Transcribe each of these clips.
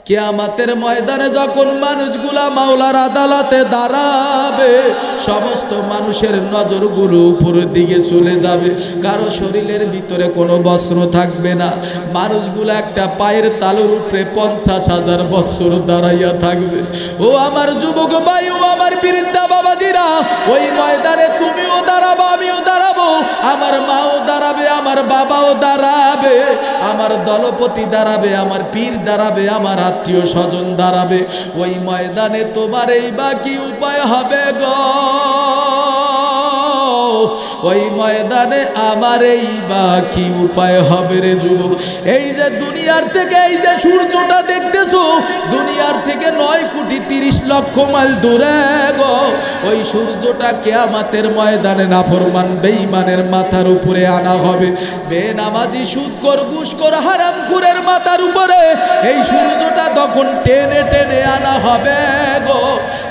কিয়ামতের ময়দানে যখন মানুষগুলা মাওলার আদালতে দাঁড়াবে, সমস্ত মানুষের নজরগুলো উপরের দিকে চলে যাবে। কারো শরীরের ভিতরে কোনো বস্ত্র থাকবে না। মানুষগুলা একটা পায়ের তালুর উপরে 50,000 বছর দাঁড়াইয়া থাকবে। ও আমার যুবক ভাই, ও আমার বৃদ্ধা বাবাজিরা, ওই ময়দানে তুমিও দাঁড়াবো, আমিও দাঁড়াবো, আমার মাও দাঁড়াবে, আমার বাবাও দাঁড়াবে, আমার দলপতি দাঁড়াবে, আমার পীর দাঁড়াবে, আমার আত্মীয় স্বজন দাঁড়াবে। ওই ময়দানে তোমার এই বাকি উপায় হবে গো, ওই ময়দানে আমার এই বাকি উপায় হবে রে যুবক। এই যে দুনিয়ার থেকে এই যে সূর্যটা দেখতেছো, দুনিয়ার থেকে 9,30,00,000 মাইল দূরে গো, ওই সূর্যটা কিয়ামতের ময়দানে নাফরমান বেঈমানের মাথার উপরে আনা হবে। বেনামাজি সুদখোর ঘুষখোর হারামখোরের মাথার উপরে এই সূর্যটা তখন টেনে টেনে আনা হবে গো।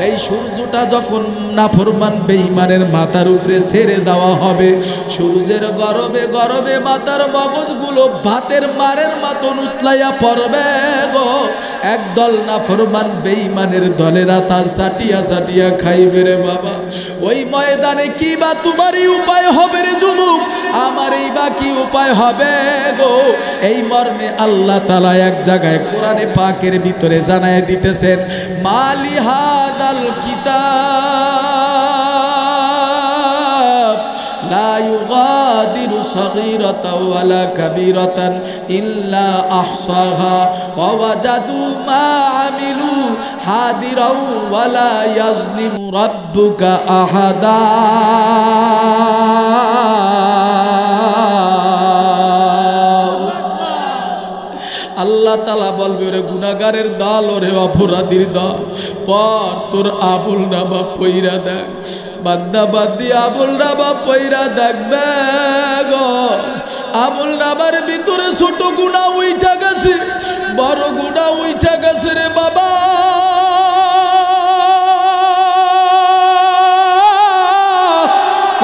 এই সূর্যটা যখন নাফরমান বেঈমানের মাথার উপরে ছেড়ে দেওয়া হবে, সূর্যের গরমে গরমে মাথার মগজগুলো ভাতের মারের মতন উতলাইয়া পড়বে গো। একদল নাফরমান বেঈমানের দলেরা তা চাটিয়া চাটিয়া খাইবে রে বাবা। ওই ময়দানে কি বা তোমারই উপায় হবে রে যুবক, আমার এই বা কি উপায় হবে গো। এই মর্মে আল্লাহ তাআলা এক জায়গায় কোরআনে পাকের ভিতরে জানায় দিতেছেন, মালি হাদাল কিতাব লা ইউগাদিরু সাগীরাতাও ওয়ালা কাবীরাতান ইল্লা আহসাহা ওয়া ওয়াজাদু মা আমিলু হাদিরাও ওয়ালা ইয়াজলিমু রাব্বুকা আহাদা। আল্লাহ তাআলা বলবে, ওরে গুনাহগারের দল, ওরে অপরাধীর দল, পর তোর আমল নামা পইরা দেখ। বান্দা বান্দি আমল নামা পইরা দেখবে গো। আমল নামার ভিতরে ছোট গুনাহ উইঠা গেছে, বড় গুনাহ উইঠা গেছে রে বাবা।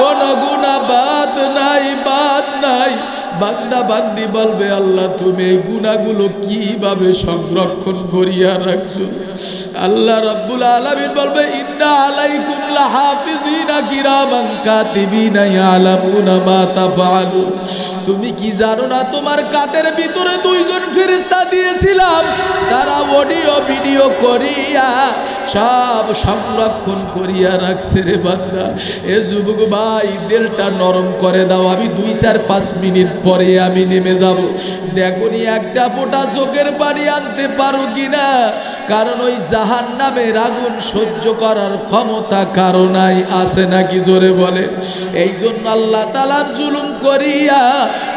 কোন গুনাহ বাদ নাই, বাদ নাই। বান্দা বান্দি বলবে, আল্লাহ তুমি এই গুনাহগুলো কিভাবে সংরক্ষণ করিয়া রাখছো। আল্লাহ রাব্বুল আলামিন বলবে, ইন্না আলাইকুম লাহাফিজিনা কিরামান কাতিবিনা ইয়ালামুনা মা তাফআলুন। তুমি কি জানো না তোমার কাদের ভিতরে 2 জন ফেরেশতা দিয়েছিলাম, তারা অডিও ভিডিও করিয়া সব সংরক্ষণ করিয়া রাখছে রে বান্দা। এ যুবক ভাই, দিলটা নরম করে দাও, আমি 2-4-5 মিনিট পরে আমি নেমে যাব। দেখুনি একটা ফোঁটা চোখের পানি আনতে পারো কিনা, কারণ ওই জাহান্নামের আগুন সহ্য করার ক্ষমতা কারো নাই, আছে নাকি জোরে বলে। এই জন্য আল্লাহ তাআলা জুলুম করিয়া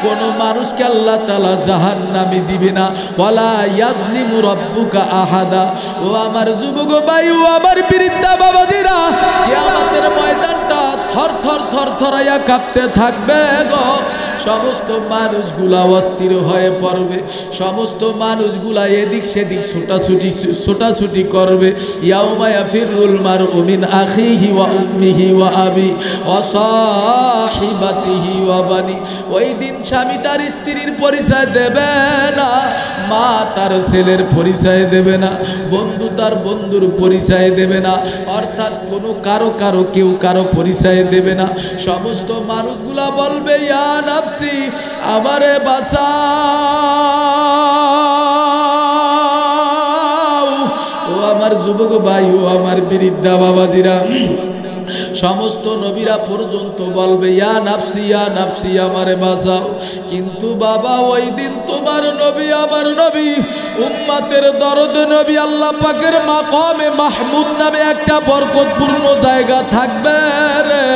কোন মানুষকে আল্লাহ তাআলা জাহান্নামে দিবে না। ওয়ালা ইয়াজলিমু রাব্বুকা আহাদা। ও আমার যুবক ভাই, ও আমার বৃদ্ধা বাবাজিরা, কিয়ামতের ময়দানটা থর থর থর থরাইয়া কাঁপতে থাকবে গো। সমস্ত মানুষগুলা অস্থির হয়ে পড়বে, সমস্ত মানুষগুলা এদিক সেদিক ছোটাছুটি করবে। ইয়াউমা ইয়াফিরুল মারউ মিন আখিহি ওয়া উম্মিহি ওয়া আবি ওয়া সাহিবাতিহি ওয়া বানি। ওই দিন স্বামী তার স্ত্রীর পরিচয় দেবে না, মা তার ছেলের পরিচয় দেবে না, বন্ধু তার বন্ধুর পরিচয় দেবে না, অর্থাৎ কোনো কারো কেউ কারো পরিচয় দেবে না। সমস্ত মানুষগুলা বলবে, ইয়া নাফসি, আমারে বাঁচাও। ও আমার যুবক ভাই, ও আমার বৃদ্ধা বাবাজিরা, সমস্ত নবীরা পর্যন্ত বলবে, ইয়া নাফসি, ইয়া নাফসি, আমারে বাঁচাও। কিন্তু বাবা, ওই দিন তোমার নবী, আমার নবী, উম্মতের দরদ নবী, আল্লাহ পাকের মাকামে মাহমুদ নামে একটা বরকতপূর্ণ জায়গা থাকবে রে।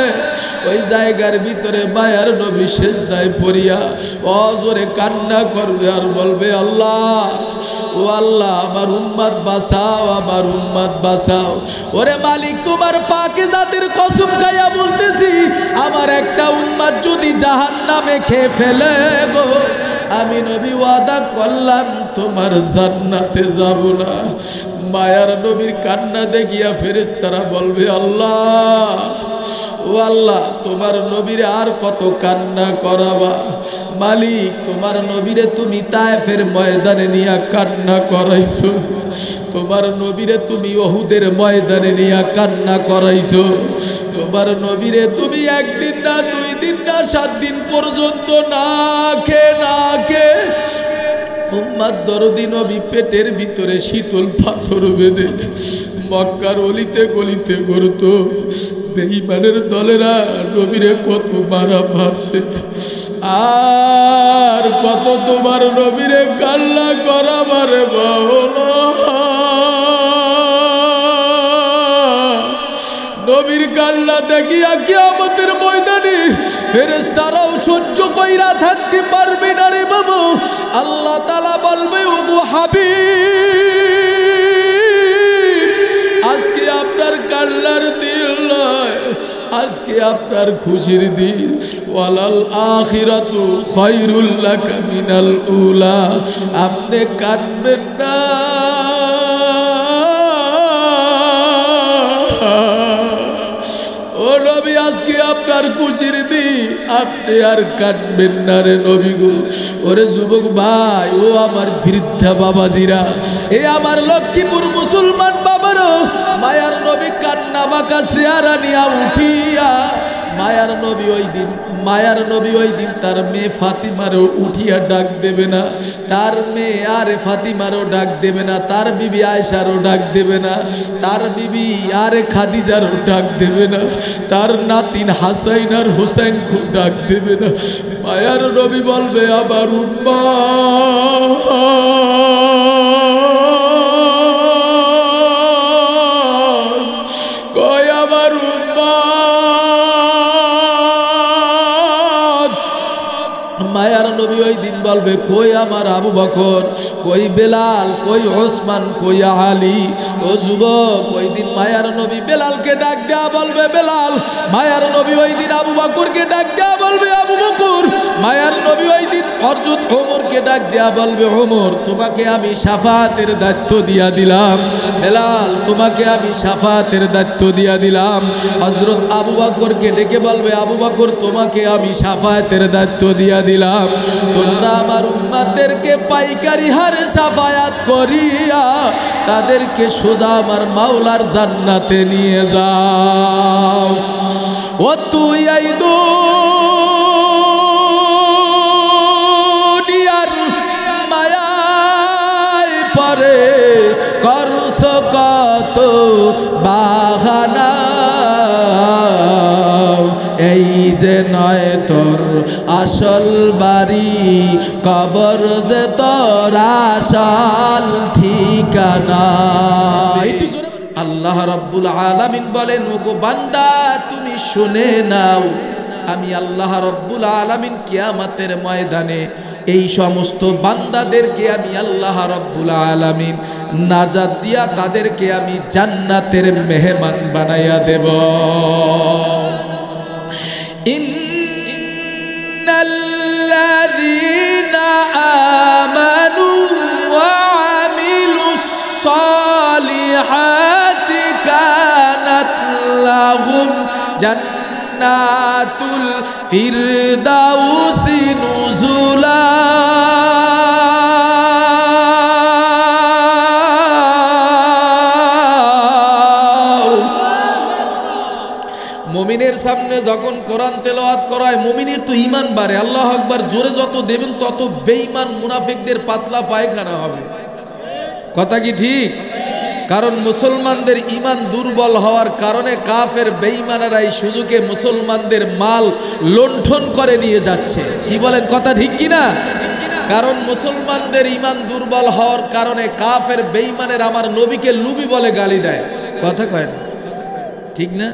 ওই জায়গার ভিতরে মায়ার নবী সেজদায় পড়িয়া অজরে কান্না করবে আর বলবে, আল্লাহ, ও আল্লাহ, আমার উম্মত বাঁচাও, আমার উম্মত বাঁচাও। ওরে মালিক, তোমার পাকে জাতির কসম খাইয়া বলতেছি, আমার একটা উম্মত যদি জাহান্নামে খেয়ে ফেলে গো, আমি নবী ওয়াদা করলাম তোমার জান্নাতে যাব না। মায়ার নবীর কান্না দেখিয়া ফেরেশতারা বলবে, আল্লাহ, ও আল্লাহ, তোমার নবীরে আর কত কান্না করাবা। মালিক, তোমার নবীরে তুমি তায়েফের ময়দানে নিয়ে কান্না করাইছো। তোমার নবীরে তুমি উহুদের ময়দানে নিয়ে কান্না করাইছো, তোমার নবীরে তুমি একদিন না 2 দিন না 7 দিন পর্যন্ত না খেয়ে উম্মার দরদি নবী পেটের ভিতরে শীতল পাথর বেঁধে মক্কার অলিতে গলিতে ঘুরতো। বেঈমানের দলেরা নবীরে কত মারছে, আর কত তোমার নবীরে কাল্লা করাবারে বাহনা। নবীর কাল্লা দেখিয়া কিয়ামতের ময়দানে ফেরেশতারাও সহ্য কইরা থাকতে পারবে না রে বাবু। আল্লাহ তাআলা বলবে, ওগো হাবিব, আজকে আপনার কাল্লার দিন নয়, আজকে আপনার খুশির দিন। ওয়ালাল আখিরাতু খায়রুল লাকা মিনাল উলা। আপনি কাঁদবেন না, ও নবী, আজকে আপনার খুশির দিন, আপনি আর কাঁদবেন না রে নবী গো। ওরে যুবক ভাই, ও আমার বৃদ্ধা বাবাজিরা, এ আমার লক্ষ্মীপুর মুসলমান বাবারও, মায়ার নবী কান্না মাখা চেহারা নিয়া উঠিয়া মায়ার নবী ওই দিন তার মেয়ে ফাতিমারও উঠিয়া ডাক দেবে না, তার মেয়ে আরে ফাতিমারও ডাক দেবে না, তার বিবি আয়েশারও ডাক দেবে না, তার বিবি আরে খাদিজারও ডাক দেবে না, তার নাতিন হাসাইন আর হোসেন খুব ডাক দেবে না। মায়ার নবী বলবে, আবার উম্মা কয়, আমার উম্মা। মায়ার নবী ওই দিন বলবে, কই আমার আবু বকর, কই বেলাল, কই ওসমান, কই আলী। ও যুবক, ওই দিন মায়ার নবী বেলালকে ডাক দেয়া বলবে, বেলাল। মায়ার নবী ওই দিন আবু বকরকে ডাক দেয়া বলবে, আবু বকর। মায়ার নবী ওই দিন হযরত ওমরকে ডাক দেয়া বলবে, ওমর, তোমাকে আমি শাফাতের দায়িত্ব দিয়া দিলাম। বেলাল, তোমাকে আমি শাফাতের দায়িত্ব দিয়া দিলাম। হযরত আবু বকরকে ডেকে বলবে, আবু বকর, তোমাকে আমি শাফাতের দায়িত্ব দিয়া দিলাম। তোমরা আমার উম্মতদেরকে পাইকারি হারে শাফায়াত করিয়া তাদেরকে সোজা আমার মাওলার জান্নাতে নিয়ে যাও। ও তুই এই দুনিয়ার মায়ায় পরে করছ কত বাহানা, এই যে নয় তোর আসল বাড়ি, কবর যে তোর আসল ঠিকানা। আল্লাহ রাব্বুল আলামিন বলেন, ওগো বান্দা, তুমি শুনে নাও, আমি আল্লাহ রাব্বুল আলামিন কিয়ামতের ময়দানে এই সমস্ত বান্দাদেরকে আমি আল্লাহ রাব্বুল আলামিন নাজাত দিয়া তাদেরকে আমি জান্নাতের মেহমান বানাইয়া দেব। ইন্নাল্লাযীনা আমানু ওয়া আমিলুস সালিহাতি কানাত লাহুম জান্নাতুল ফিরদাউসি নুজুলা। মুমিনের সামনে যখন কোরআন তেলাওয়াত করা হয়, মুমিনের তো ঈমান বাড়ে। আল্লাহু আকবার জোরে যত দেবেন তত বেঈমান মুনাফিকদের পাতলা পায়খানা হবে। কথা কি ঠিক? কারণ মুসলমানদের ঈমান দুর্বল হওয়ার কারণে কাফের বেঈমানেরা এই সুযোগে মুসলমানদের মাল লুণ্ঠন করে নিয়ে যাচ্ছে। কি বলেন, কথা ঠিক কি না? কারণ মুসলমানদের ঈমান দুর্বল হওয়ার কারণে কাফের বেঈমানের আমার নবীকে লুবি বলে গালি দেয়। কথা কয় না, ঠিক না?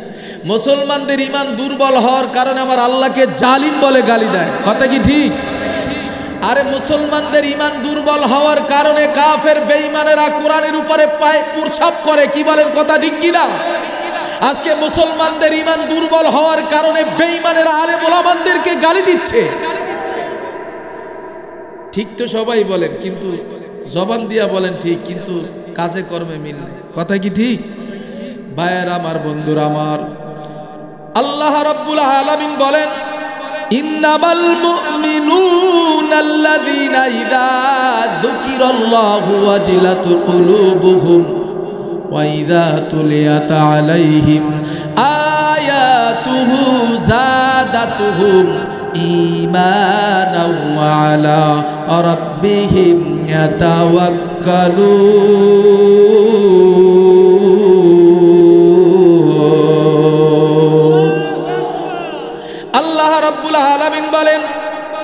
মুসলমানদের ঈমান দুর্বল হওয়ার কারণে আমার আল্লাহকে জালিম বলে গালি দেয়। কথা কি ঠিক? আরে মুসলমানদের ঈমান দুর্বল হওয়ার কারণে কাফের বেঈমানেরা কোরআনের উপরে পায় প্রসাব করে। কি বলেন, কথা ঠিক কি না? আজকে মুসলমানদের ঈমান দুর্বল হওয়ার কারণে বেঈমানেরা আলেম ওলামাদেরকে গালি দিচ্ছে। ঠিক তো সবাই বলেন, কিন্তু জবান দিয়া বলেন ঠিক, কিন্তু কাজে কর্মে মিল নেই। কথা কি ঠিক? ভাইয়েরা আমার, বন্ধুরা আমার, আল্লাহ রাব্বুল আলামিন বলেন, ইন্নামাল মুমিনুনা আল্লাযীনা ইযা যুকিরাল্লাহু ওয়াজিলাত কুলুবুহুম ওয়া ইযা তুলিয়াত আলাইহিম আয়াতুহু যাদাতুহুম ঈমানাও ওয়া আলা রাব্বিহিম ইয়াতাওয়াক্কালুন। আল্লাহ রাব্বুল আলামিন বলেন,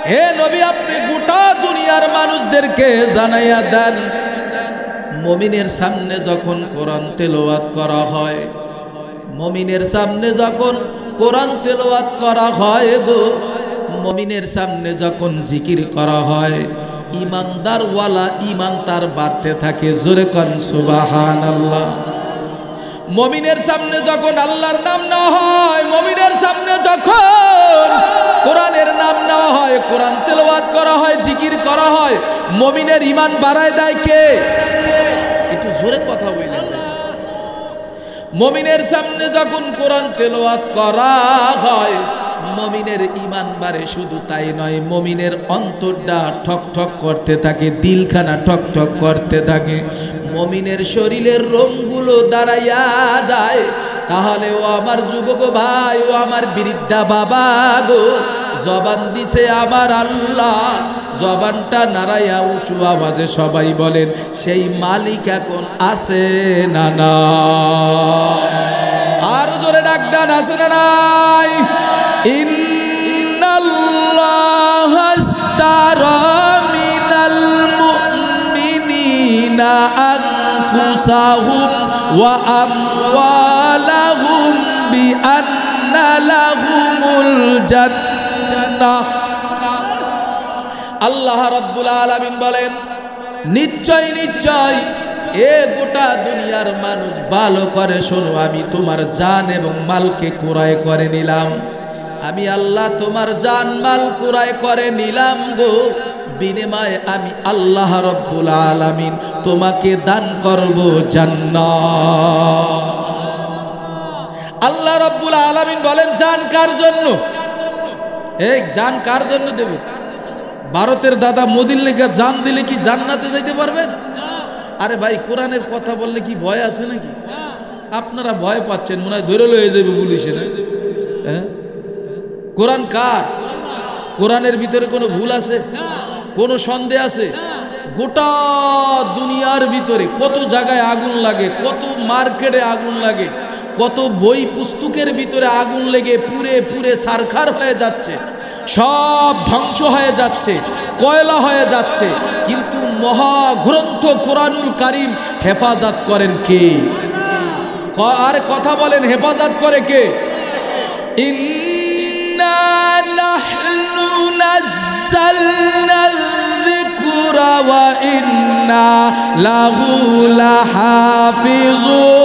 হে নবী আপনি গোটা দুনিয়ার মানুষদেরকে জানাইয়া দেন, মুমিনের সামনে যখন কোরআন তেলাওয়াত করা হয়, মুমিনের সামনে যখন কোরআন তেলাওয়াত করা হয় গো, মুমিনের সামনে যখন জিকির করা হয়, ইমানদার ওয়ালা ইমান তার বাড়তে থাকে। জোরে কোন সুবহানাল্লাহ। মুমিনের সামনে যখন আল্লাহর নাম নেওয়া হয়, মুমিনের সামনে যখন কোরআনের নাম নেওয়া হয়, কোরআন তেলাওয়াত করা হয়, জিকির করা হয়, মুমিনের ঈমান বাড়ায় দেয় কে? একটু জোরে কথা বলেন। মুমিনের সামনে যখন কোরআন তেলাওয়াত করা হয়, মুমিনের ঈমান বাড়ে। শুধু তাই নয়, মুমিনের অন্তরটা ঠক ঠক করতে থাকে, দিলখানা ঠক ঠক করতে থাকে, মুমিনের শরীরের রোমগুলো দাঁড়াইয়া যায়। তাহলে ও আমার যুবক ভাই, ও আমার বৃদ্ধা বাবা গো, জবান দিছে আমার আল্লাহ, জবানটা নাড়াইয়া উঁচু আওয়াজে সবাই বলেন, সেই মালিক এখন আছে না না? আর জোরে ডাক দেন, আছে না নাই? ইন্নাল্লাহা আশতারা মিনাল মুমিনিনা আনফুসাহুম ওয়া আমওয়ালাহুম বিআন্না লাহুমুল জান্নাহ। আল্লাহ রাব্বুল আলামিন বলেন, নিশ্চয় নিশ্চয় এ গোটা দুনিয়ার মানুষ ভালো করে শোনো, আমি তোমার জান এবং মালকে ক্রয় করে নিলাম। আমি আল্লাহ তোমার জান মাল ক্রয় করে নিলাম গো, বিনিময়ে আমি আল্লাহ রাব্বুল আলামিন তোমাকে দান করব জান্নাত। আল্লাহ রাব্বুল আলামিন বলেন, জান কার জন্য? এই জান কার জন্য দেব? ভারতের দাদা মোদির লেখা জান দিলে কি জান্নাতে যাইতে পারবেন? আরে ভাই, কোরআনের কথা বললে কি ভয় আছে নাকি? আপনারা ভয় পাচ্ছেন, মনে হয় ধরে লয়ে যাবে পুলিশে। না, হ্যাঁ, কোরআন কার? কোরআনের ভিতরে কোনো ভুল আছে? কোনো সন্দেহ আছে? গোটা দুনিয়ার ভিতরে কত জায়গায় আগুন লাগে, কত মার্কেটে আগুন লাগে, কত বই পুস্তকের ভিতরে আগুন লেগে পুড়ে পুড়ে ছারখার হয়ে যাচ্ছে, সব ধ্বংস হয়ে যাচ্ছে, কয়লা হয়ে যাচ্ছে, কিন্তু মহাগ্রন্থ কোরআনুল কারীম হেফাজত করেন কে? আর কথা বলেন, হেফাজত করে কে? ইন্না নাহনু নাযালনা যিকরা ওয়া ইন্না লাহু লাহাফিজুন।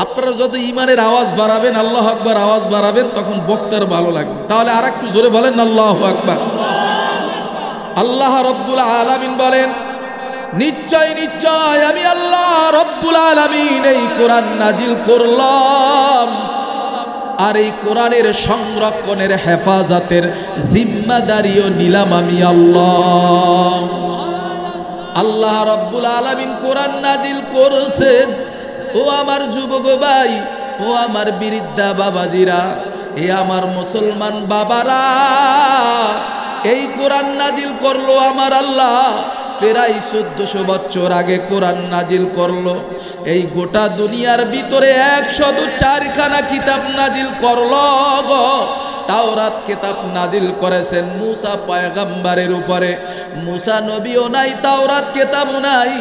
আপনারা যত ঈমানের আওয়াজ বাড়াবেন, আল্লাহু আকবার আওয়াজ বাড়াবেন, তখন বক্তার ভালো লাগবে। তাহলে আর একটু জোরে বলেন আল্লাহু আকবার। আল্লাহ রাব্বুল আলামিন বলেন, নিশ্চয় নিশ্চয় আমি আল্লাহ রাব্বুল আলামিন এই কোরআন নাজিল করলাম, আর এই কোরআনের সংরক্ষণের হেফাজতের জিম্মাদারিও নিলাম আমি আল্লাহ। আল্লাহ রাব্বুল আলামিন কোরআন নাজিল করেছেন। ও আমার যুবক ভাই, ও আমার বৃদ্ধা বাবাজিরা, এ আমার মুসলমান বাবারা, এই কোরআন নাজিল করলো আমার আল্লাহ প্রায় 1400 বছর আগে কোরআন নাজিল করলো। এই গোটা দুনিয়ার ভিতরে 104খানা কিতাব নাজিল করলো গো। তাওরাত কিতাব নাজিল করেছেন মুসা পয়গম্বরের উপরে। মুসা নবীও নাই, তাওরাত কিতাবও নাই।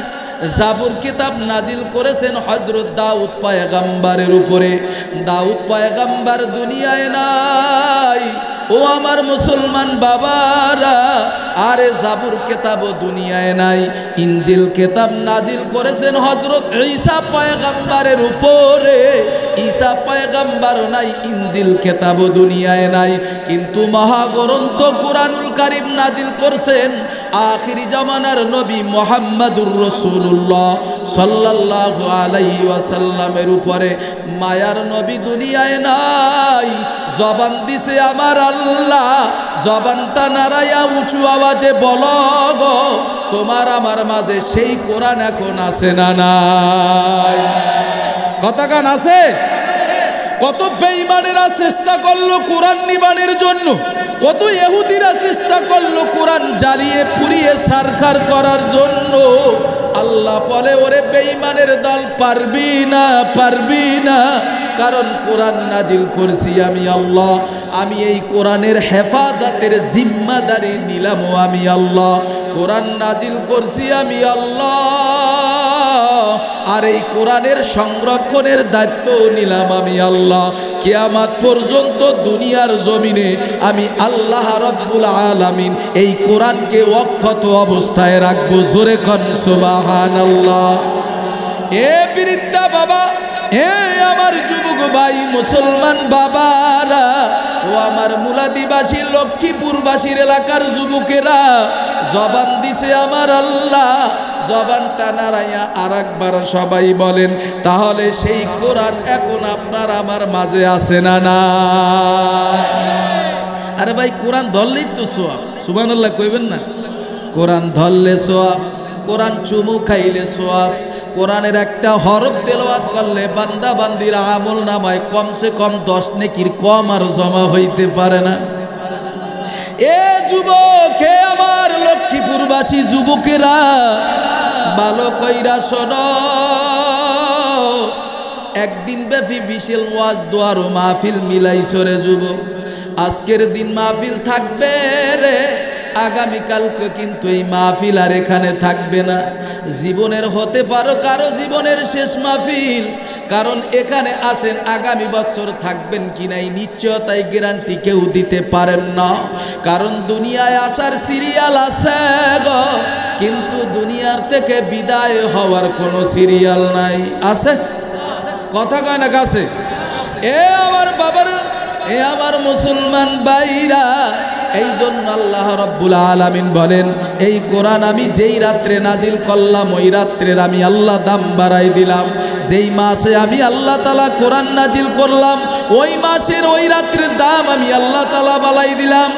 জাবুর কিতাব নাজিল করেছেন হযরত দাউদ পয়গম্বরের উপরে। দাউদ পয়গম্বর দুনিয়ায় নাই, ও আমার মুসলমান বাবারা, আরে জাবুর কিতাব দুনিয়ায় নাই, ইনজিল কিতাব নাজিল করেছেন হযরত ঈসা পয়গম্বরের উপরে। ঈসা পয়গম্বর নাই, ইনজিল কিতাব দুনিয়ায় নাই, কিন্তু মহাগ্রন্থ কুরআনুল কারীম নাজিল করছেন আখিরি জামানার নবী মুহাম্মদুর রাসূলুল্লাহ সাল্লাল্লাহু আলাইহি ওয়াসাল্লামের উপরে। মায়ার নবী দুনিয়ায় নাই, জবান দিছে আমার আল্লাহ, জবানটা নাড়াইয়া উঁচু আওয়াজে বলো গো, তোমার আমার মাঝে সেই কোরআন এখন আছে না নাই? কথা কান আছে? কত বেঈমানেরা চেষ্টা করলো কোরআন নিবানের জন্য, কত ইহুদিরা চেষ্টা করলো কোরআন জ্বালিয়ে পুড়িয়ে ছারখার করার জন্য। আল্লাহ বলে, ওরে বেঈমানের দল, পারবি না, পারবি না, কারণ কোরআন নাজিল করছি আমি আল্লাহ। আমি এই কোরআনের হেফাজতের জিম্মাদারি নিলাম আমি আল্লাহ। কোরআন নাজিল করছি আমি আল্লাহ, আর এই কোরআনের সংরক্ষণের দায়িত্ব নিলাম আমি আল্লাহ। কিয়ামত পর্যন্ত দুনিয়ার জমিনে আমি আল্লাহ রাব্বুল আলামিন এই কোরআনকে অক্ষত অবস্থায় রাখবো। জোরে কোন সুবহানাল্লাহ। এ বৃদ্ধা বাবা, এ আমার যুবক ভাই মুসলমান বাবারা, ও আমার মুলাদিবাসী লক্ষ্মীপুরবাসীর এলাকার যুবকেরা, জবান দিছে আমার আল্লাহ, জবানটা নাড়াইয়া আর একবার সবাই বলেন, তাহলে সেই কোরআন এখন আপনার আমার মাঝে আছে না না? আরে ভাই, কোরআন ধরলেই তো সোয়াব, সুবহানাল্লাহ কইবেন না? কোরআন ধরলে সোয়াব, কোরআন চুমু খাইলে সোয়াব, কোরআনের একটা হরফ তেলাওয়াত করলে বান্দা বান্দির আমল নামায় কমসে কম 10 নেকির কম আর জমা হইতে পারে না? এ যুবক, হে আমার লক্ষ্মীপুরবাসী যুবকেরা, ভালো কইরা শোনো, একদিন ব্যাপী বিশাল ওয়াজ দোয়ার মাহফিল মিলাইছো রে যুবক। আজকের দিন মাহফিল থাকবে রে, আগামীকালকে কিন্তু এই মাহফিল আর এখানে থাকবে না। জীবনের হতে পারো কারো জীবনের শেষ মাহফিল, কারণ এখানে আছেন, আগামী বছর থাকবেন কিনা এই নিশ্চয়তাই গ্যারান্টি কেউ দিতে পারেন না। কারণ দুনিয়ায় আসার সিরিয়াল আছে গো, কিন্তু দুনিয়ার থেকে বিদায় হওয়ার কোনো সিরিয়াল নাই। আছে? কথা কয় না কাছে? এ আমার বাবার, এ আমার মুসলমান ভাইরা, এই জন্য আল্লাহ রাব্বুল আলামিন বলেন, এই কোরআন আমি যেই রাত্রে নাজিল করলাম ওই রাত্রের আমি আল্লাহ দাম বাড়াই দিলাম। যেই মাসে আমি আল্লাহ তাআলা কোরআন নাজিল করলাম ওই মাসের ওই রাত্রের দাম আমি আল্লাহ তাআলা বাড়াই দিলাম,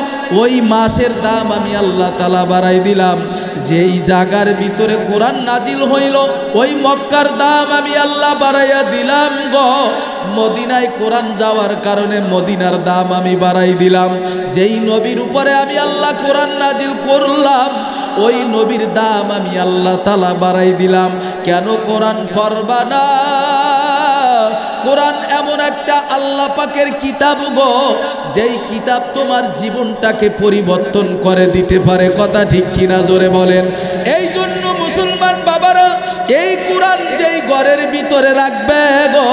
ওই মাসের দাম আমি আল্লাহ তাআলা বাড়াই দিলাম। যেই জায়গার ভিতরে কোরআন নাজিল হইল ওই মক্কার দাম আমি আল্লাহ বাড়াইয়া দিলাম গো। মদিনায় কোরআন যাওয়ার কারণে মদিনার দাম আমি বাড়াই দিলাম। যেই নবীর উপরে আমি আল্লাহ কোরআন নাজিল করলাম ওই নবীর দাম আমি আল্লাহ তাআলা বাড়াই দিলাম। কেন কোরআন পড়বা না? কোরআন এমন একটা আল্লাহ পাকের কিতাব গো, যেই কিতাব তোমার জীবনটাকে পরিবর্তন করে দিতে পারে। কথা ঠিক কিনা জোরে বলেন। এই জন্য মুসলমান বাবারা, এই কোরআন যেই ঘরের ভিতরে রাখবে গো,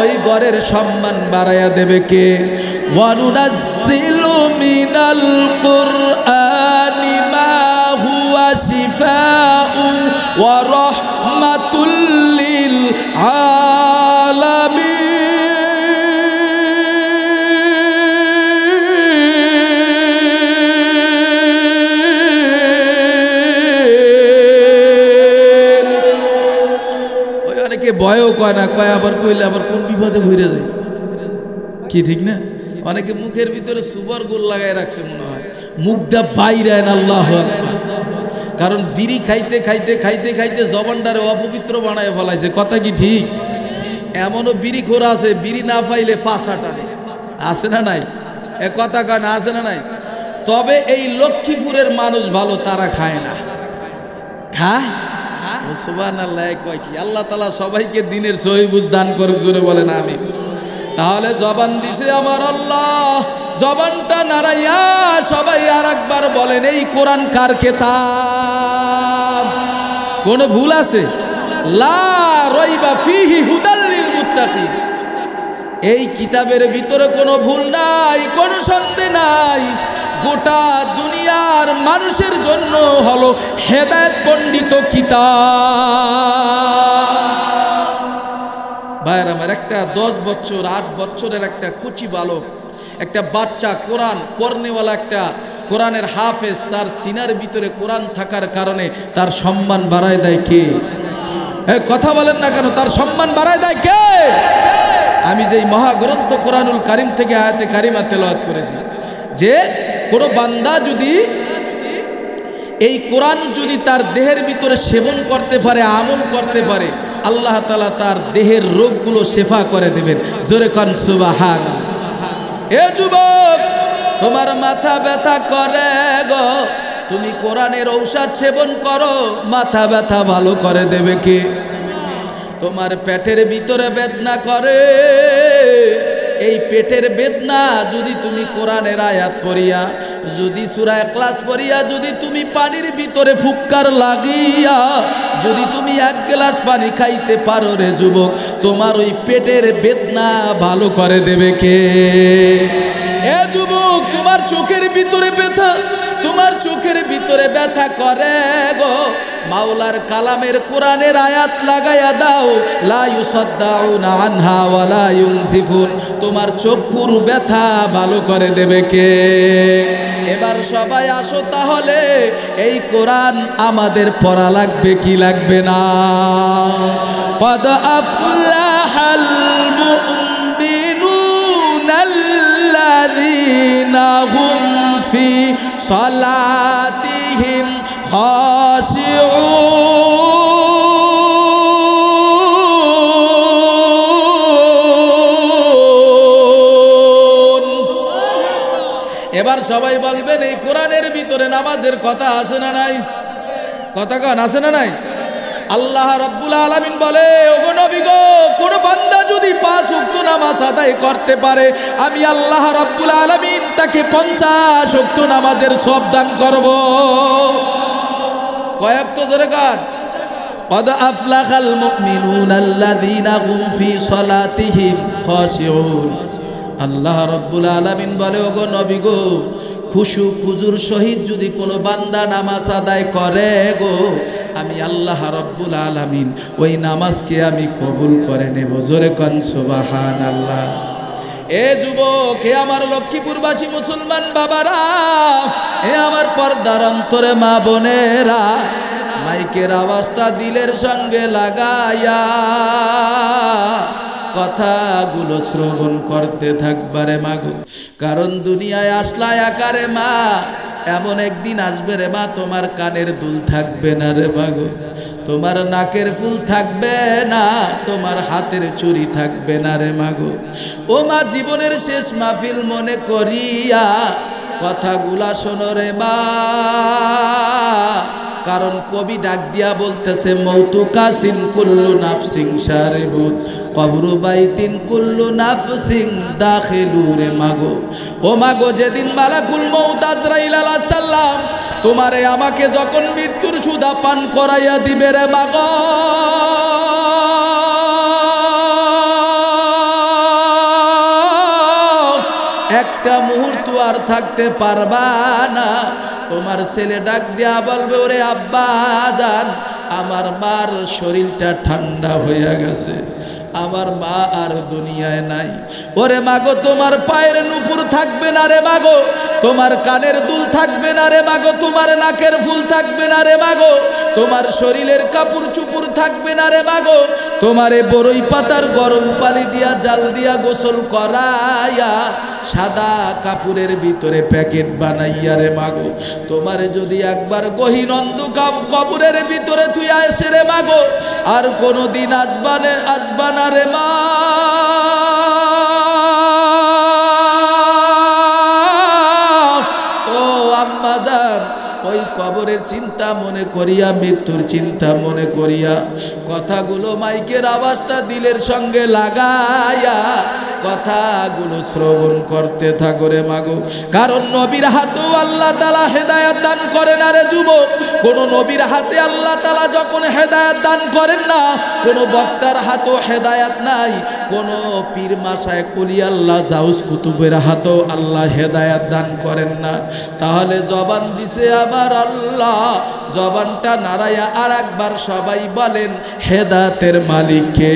ওই ঘরের সম্মান বাড়াইয়া দেবে কে? ওয়ানুনাজ্জিলু মিনাল কুরআনি মা হুয়া শিফাউ ওয়া রাহমাতুল লিল আলামিন। ভয়ও কয় না, কয় আবার কইলে আবার কোন বিপদে ঘুরে যায়, কি ঠিক না? অনেকে মুখের ভিতরে সুপার গোল লাগাই রাখছে, মনে হয় মুখটা বাইরে। আল্লাহু আকবার। কারণ বিড়ি খাইতে খাইতে খাইতে খাইতে জবানটারে অপবিত্র বানায় ফেলাইছে। কথা কি ঠিক? এমনও বিড়ি খোরা আছে, বিড়ি না পাইলে ফাঁসা টানে। আছে না নাই? এ কথা কয় না, আছে না নাই? তবে এই লক্ষ্মীপুরের মানুষ ভালো, তারা খায় না। খায়? সুবহানাল্লাহ। কয় কি? আল্লাহ তাআলা সবাইকে দিনের সহি বুঝ দান করুক, জোরে বলেন আমিন। তাহলে জবান দিছে আমার আল্লাহ, জবানটা নাড়াইয়া সবাই আর একবার বলেন, এই কোরআন কার কিতাব? কোন ভুল আছে? লা রাইবা ফিহি হুদাল লিল মুত্তাকিন। এই কিতাবের ভিতরে কোনো ভুল নাই, কোনো সন্দেহ নাই। গোটা দুনিয়ার মানুষের জন্য হলো হেদায়েত পণ্ডিত কিতাব। ভাইয়ের আমার, একটা 10 বছর 8 বছরের একটা কুচি বালক, একটা বাচ্চা, কোরআন পড়নেওয়ালা, একটা কোরআনের হাফেজ, তার সিনার ভিতরে কোরআন থাকার কারণে তার সম্মান বাড়ায় দেয় কে? কথা বলেন না কেন? তার সম্মান বাড়ায় দেয় কে? আমি যেই মহাগ্রন্থ কোরআনুল কারিম থেকে আয়াতে কারিমা তেলাওয়াত করেছি, যে কোনো বান্দা যদি এই কোরআন যদি তার দেহের ভিতরে সেবন করতে পারে, আমল করতে পারে, আল্লাহ তাআলা তার দেহের রোগগুলো শেফা করে দেবেন। জোরে কান সুবহানাল্লাহ। এ যুবক, তোমার মাথা ব্যথা করে গো, তুমি কোরআনের ঔষধ সেবন করো, মাথা ব্যথা ভালো করে দেবে কে? তোমার পেটের ভিতরে বেদনা করে, এই পেটের বেদনা যদি তুমি কোরআনের আয়াত পড়িয়া, যদি সূরা ইখলাস পড়িয়া, যদি তুমি পানির ভিতরে ফুৎকার লাগিয়া যদি তুমি 1 গ্লাস পানি খাইতে পারো রে যুবক, তোমার ওই পেটের বেদনা ভালো করে দেবে কে? এ যুবক, তোমার চোখের ভিতরে ব্যথা, তোমার চোখের ভিতরে ব্যথা করে গো, মাওলার কালামের কোরআনের আয়াত লাগাইয়া দাও, লা ইউসাদ্দাউনা আনহা ওয়া লা ইউনসিফুন, তোমার চক্ষুর ব্যথা ভালো করে দেবে কে? এবার সবাই আসো তাহলে, এই কোরআন আমাদের পড়া লাগবে কি লাগবে না? ক্বাদ আফলাহাল মুমিনুনাল্লাযীনা হুম ফি সালাতিহিম খাশিউন। এবার সবাই বলবেন, এই কোরআনের ভিতরে নামাজের কথা আছে না নাই? কথা কান আছে না নাই? আল্লাহ রাব্বুল আলামিন বলে, ওগো নবী গো, কোন বান্দা যদি 5 ওয়াক্ত নামাজ আদায় করতে পারে, আমি আল্লাহ রাব্বুল আলামিন তাকে 50 ওয়াক্ত নামাজের সওয়াব দান করব। কয়েক তো জোরে কান। ক্বাদ আফলাহাল মুমিনুনাল্লাযীনা হুম ফি সালাতিহিম খাশিউন। আল্লাহ রাব্বুল আলামিন বলে, ওগো নবী গো, খুশু খুজুর সহিত যদি কোনো বান্দা নামাজ আদায় করে গো, আমি আল্লাহ রাব্বুল আলামিন ওই নামাজকে আমি কবুল করে নেব। জোরে কান সুবহানাল্লাহ। এ যুবক, হে আমার লক্ষ্মীপুরবাসী মুসলমান বাবারা, হে আমার পর্দার অন্তরে মা বোনেরা, মাইকের আওয়াজটা দিলের সঙ্গে লাগাইয়া কথাগুলো শ্রবণ করতে থাকবারে মাগো। কারণ দুনিয়ায় আসলায় আকারে মা, এমন একদিন আসবে রে মা, তোমার কানের দুল থাকবে না রে মাগো, তোমার নাকের ফুল থাকবে না, তোমার হাতের চুড়ি থাকবে না রে মাগো। ও মা, জীবনের শেষ মাহফিল মনে করিয়া কথাগুলা শোনো রে মা। কারণ কবি ডাক দিয়া বলতেছে, মৌতু কাসিন কুল্লু নাফসিন শারিবুত, কবরু বাইতিন কুল্লু নাফসিন দাখিলু রে মাগো। ও মাগো, যেদিন মালাকুল মউত আজরাইল আলাইহিস সালাম তোমারে আমাকে যখন মৃত্যুর সুধা পান করাইয়া দিবে রে মাগো, একটা মুহূর্ত আর থাকতে পারবা না। তোমার ছেলে ডাক দিয়া বলবে, ওরে আব্বা জান, আমার মার শরীরটা ঠান্ডা হইয়া গেছে, আমার মা আর দুনিয়ায় নাই। ওরে মাগো, তোমার পায়ের নুপুর থাকবে না রে মাগো, তোমার কানের দুল থাকবে না রে মাগো, তোমার নাকের ফুল থাকবে না রে মাগো, তোমার শরীরের কাপড় চুপুর থাকবে না রে মাগো, তোমারে বড়ই পাতার গরম পানি দিয়া জাল দিয়া গোসল করাইয়া সাদা কাপড়ের ভিতরে প্যাকেট বানাইয়া রে মাগো, তোমারে যদি একবার গহীন অন্ধকার কবরের ভিতরে তুই আসে রে মাগো, আর কোনোদিন আসবা না রে মা। ও আম্মা জান, ওই কবরের চিন্তা মনে করিয়া, মৃত্যুর চিন্তা মনে করিয়া কথাগুলো মাইকের আওয়াজটা দিলের সঙ্গে লাগাইয়া কথাগুলো শ্রবণ করতে থাকো রে মাগো। কারণ নবীর হাতেও আল্লাহ তাআলা হেদায়েত দান করেন। আরে যুবক, কোন নবীর হাতে আল্লাহ তাআলা যখন হেদায়েত দান করেন না, কোন বক্তার হাতেও হেদায়েত নাই, কোন পীর মাশায়েখ কুলি আল্লাহ জাউস কুতুবের হাতেও আল্লাহ হেদায়েত দান করেন না। তাহলে জবান দিছে আমার আল্লাহ, জবানটা নাড়াইয়া আর একবার সবাই বলেন হেদায়েতের মালিক কে?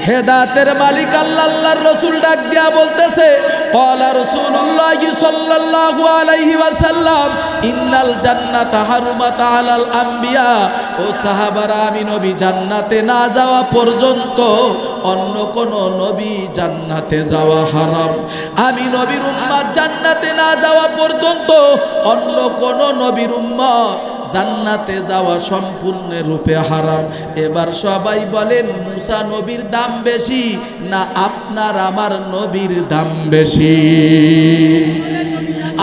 হেদায়েতের মালিক আল্লাহ। আল্লাহর রাসূল ডাক দিয়া বলতেছে, ক্বালা রাসূলুল্লাহ সাল্লাল্লাহু আলাইহি ওয়াসাল্লাম ইন্নাল জান্নাতা হারুমাত আলাল আম্বিয়া। ও সাহাবারা, আমি নবী জান্নাতে না যাওয়া পর্যন্ত অন্য কোন নবী জান্নাতে যাওয়া হারাম। আমি নবীর উম্মত জান্নাতে না যাওয়া পর্যন্ত অন্য কোন নবীর উম্মত জান্নাতে যাওয়া সম্পূর্ণরূপে হারাম। এবার সবাই বলেন, মুসা নবীর দাম বেশি না আপনার আমার নবীর দাম বেশি?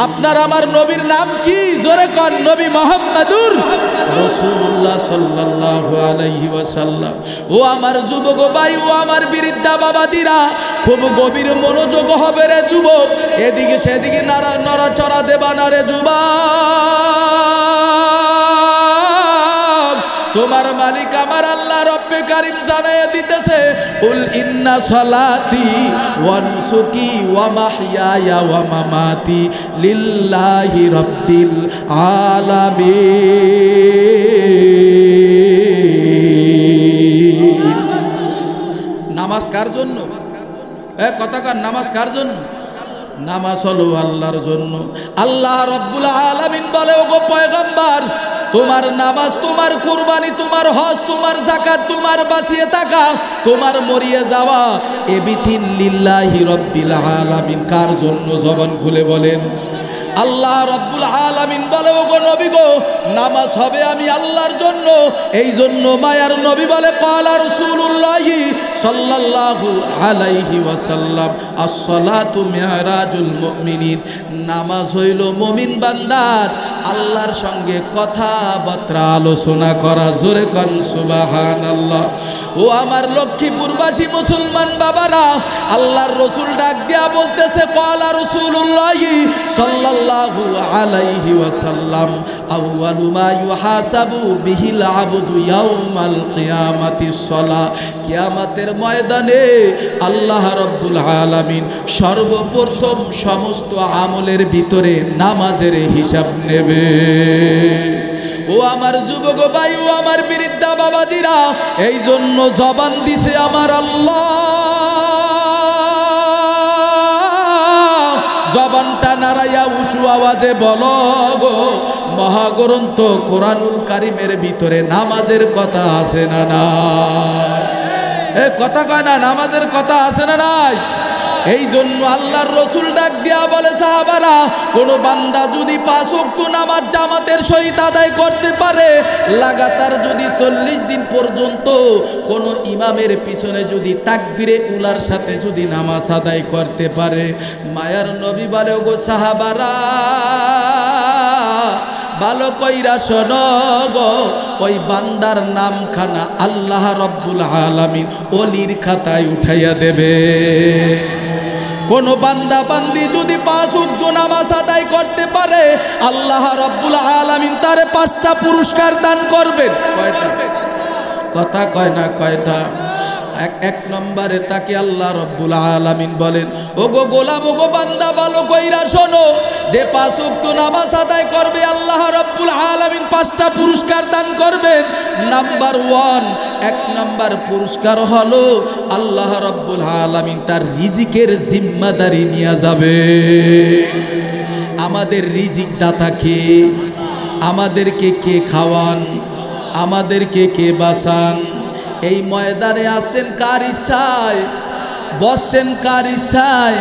আপনার আমার নবীর নাম কি? জোরে কোন, নবী মুহাম্মদুর রাসূলুল্লাহ সাল্লাল্লাহু আলাইহি ওয়াসাল্লাম। ও আমার যুবক ভাই, ও আমার বৃদ্ধা বাবাজিরা, খুব গভীর মনোযোগ হবে রে যুবক। এদিকে সেদিকে নড়াচড়া দেবা না রে যুবক। তোমার মালিক আমার আল্লাহ রব্বে কারীম জানায়া দিতেছে, কুল ইন্না সালাতি ওয়া নুসুকি ওয়া মাহইয়ায়া ওয়া মামাতি লিল্লাহি রাব্বিল আলামিন। নামাজ কার জন্য? কথা কার? নামাজ কার জন্য? নামাজ হলো আল্লাহর জন্য। আল্লাহ রাব্বুল আলামিন বলে, ওগো পয়গম্বর, তোমার নামাজ, তোমার কুরবানি, তোমার হজ, তোমার যাকাত, তোমার বাঁচিয়ে থাকা, তোমার মরিয়ে যাওয়া, এবিথিন লিল্লাহি রাব্বিল আলামিন। কার জন্য? জবান খুলে বলেন। আল্লাহ রাব্বুল আলামিন বলে, ওগো নবী গো, নামাজ হবে আমি আল্লাহর জন্য। এই জন্য মায়ার নবী বলে, ক্বালা রাসূলুল্লাহ সাল্লাল্লাহু আলাইহি ওয়াসাল্লাম, আস-সালাতু মি'রাজুল মুমিনিন। নামাজ হইল মুমিন বান্দার আল্লাহর সঙ্গে কথাবার্তা আলোচনা করা। জোরে কোন সুবহানাল্লাহ। ও আমার লক্ষ্মীপুরবাসী মুসলমান বাবারা, আল্লাহর রাসূল ডাক দিয়া বলতেছে, ক্বালা রাসূলুল্লাহ সাল্লাল্লাহু আলাইহি ওয়াসাল্লাম, আউয়ালু মা ইউহাসাবু বিহিল আবদু ইয়াউমাল কিয়ামাতিস সালাহ। কিয়ামতের ময়দানে আল্লাহ রাব্বুল আলামিন সর্বপ্রথম সমস্ত আমলের ভিতরে নামাজের হিসাব নেবে। ও আমার যুবক ভাই, ও আমার বৃদ্ধা বাবাজিরা, এই জন্য জবান দিছে আমার আল্লাহ। জবানটা নাড়াইয়া উঁচু আওয়াজে বলো গো, মহাগ্রন্থ কোরআনুল কারীমের ভিতরে নামাজের কথা আছে না নাই? কথা কয় না, নামাজের কথা আছে না নাই? এই জন্য আল্লাহর রাসূল ডাক দিয়া বলে, সাহাবারা, কোন বান্দা যদি 5 ওয়াক্ত নামাজ জামাতের সহিত আদায় করতে পারে, লাগাতার যদি 40 দিন পর্যন্ত কোন ইমামের পিছনে যদি তাকবীরে উলার সাথে যদি নামাজ আদায় করতে পারে, মায়ার নবী বলে, ওগো সাহাবারা, ভালো কইরা শোনো গো, ওই বান্দার নামখানা আল্লাহ রাব্বুল আলামিন ওলির খাতায় উঠাইয়া দেবে। কোন বান্দা বান্দি যদি 5 ওয়াক্ত নামাজ আদায় করতে পারে, আল্লাহ রাব্বুল আলামিন তারে 5টা পুরস্কার দান করবেন। কয়টা? কথা কয় না, কয়টা? এক নম্বরে তাকে আল্লাহ রাব্বুল আলামিন বলেন, ওগো গোলাম, ওগো বান্দা, ভালো কইরা শোনো, যে 5 ওয়াক্ত নামাজ আদায় করবে, আল্লাহ রাব্বুল আলামিন 5টা পুরস্কার দান করবেন। নাম্বার 1, 1 নাম্বার পুরস্কার হলো আল্লাহ রাব্বুল আলামিন তার রিজিকের জিম্মাদারি নিয়ে যাবে। আমাদের রিজিক দাতা কে? আমাদেরকে কে খাওয়ান? আমাদেরকে কে বাঁচান? এই ময়দানে আছেন কার ইচ্ছায়, বসছেন কার ইচ্ছায়,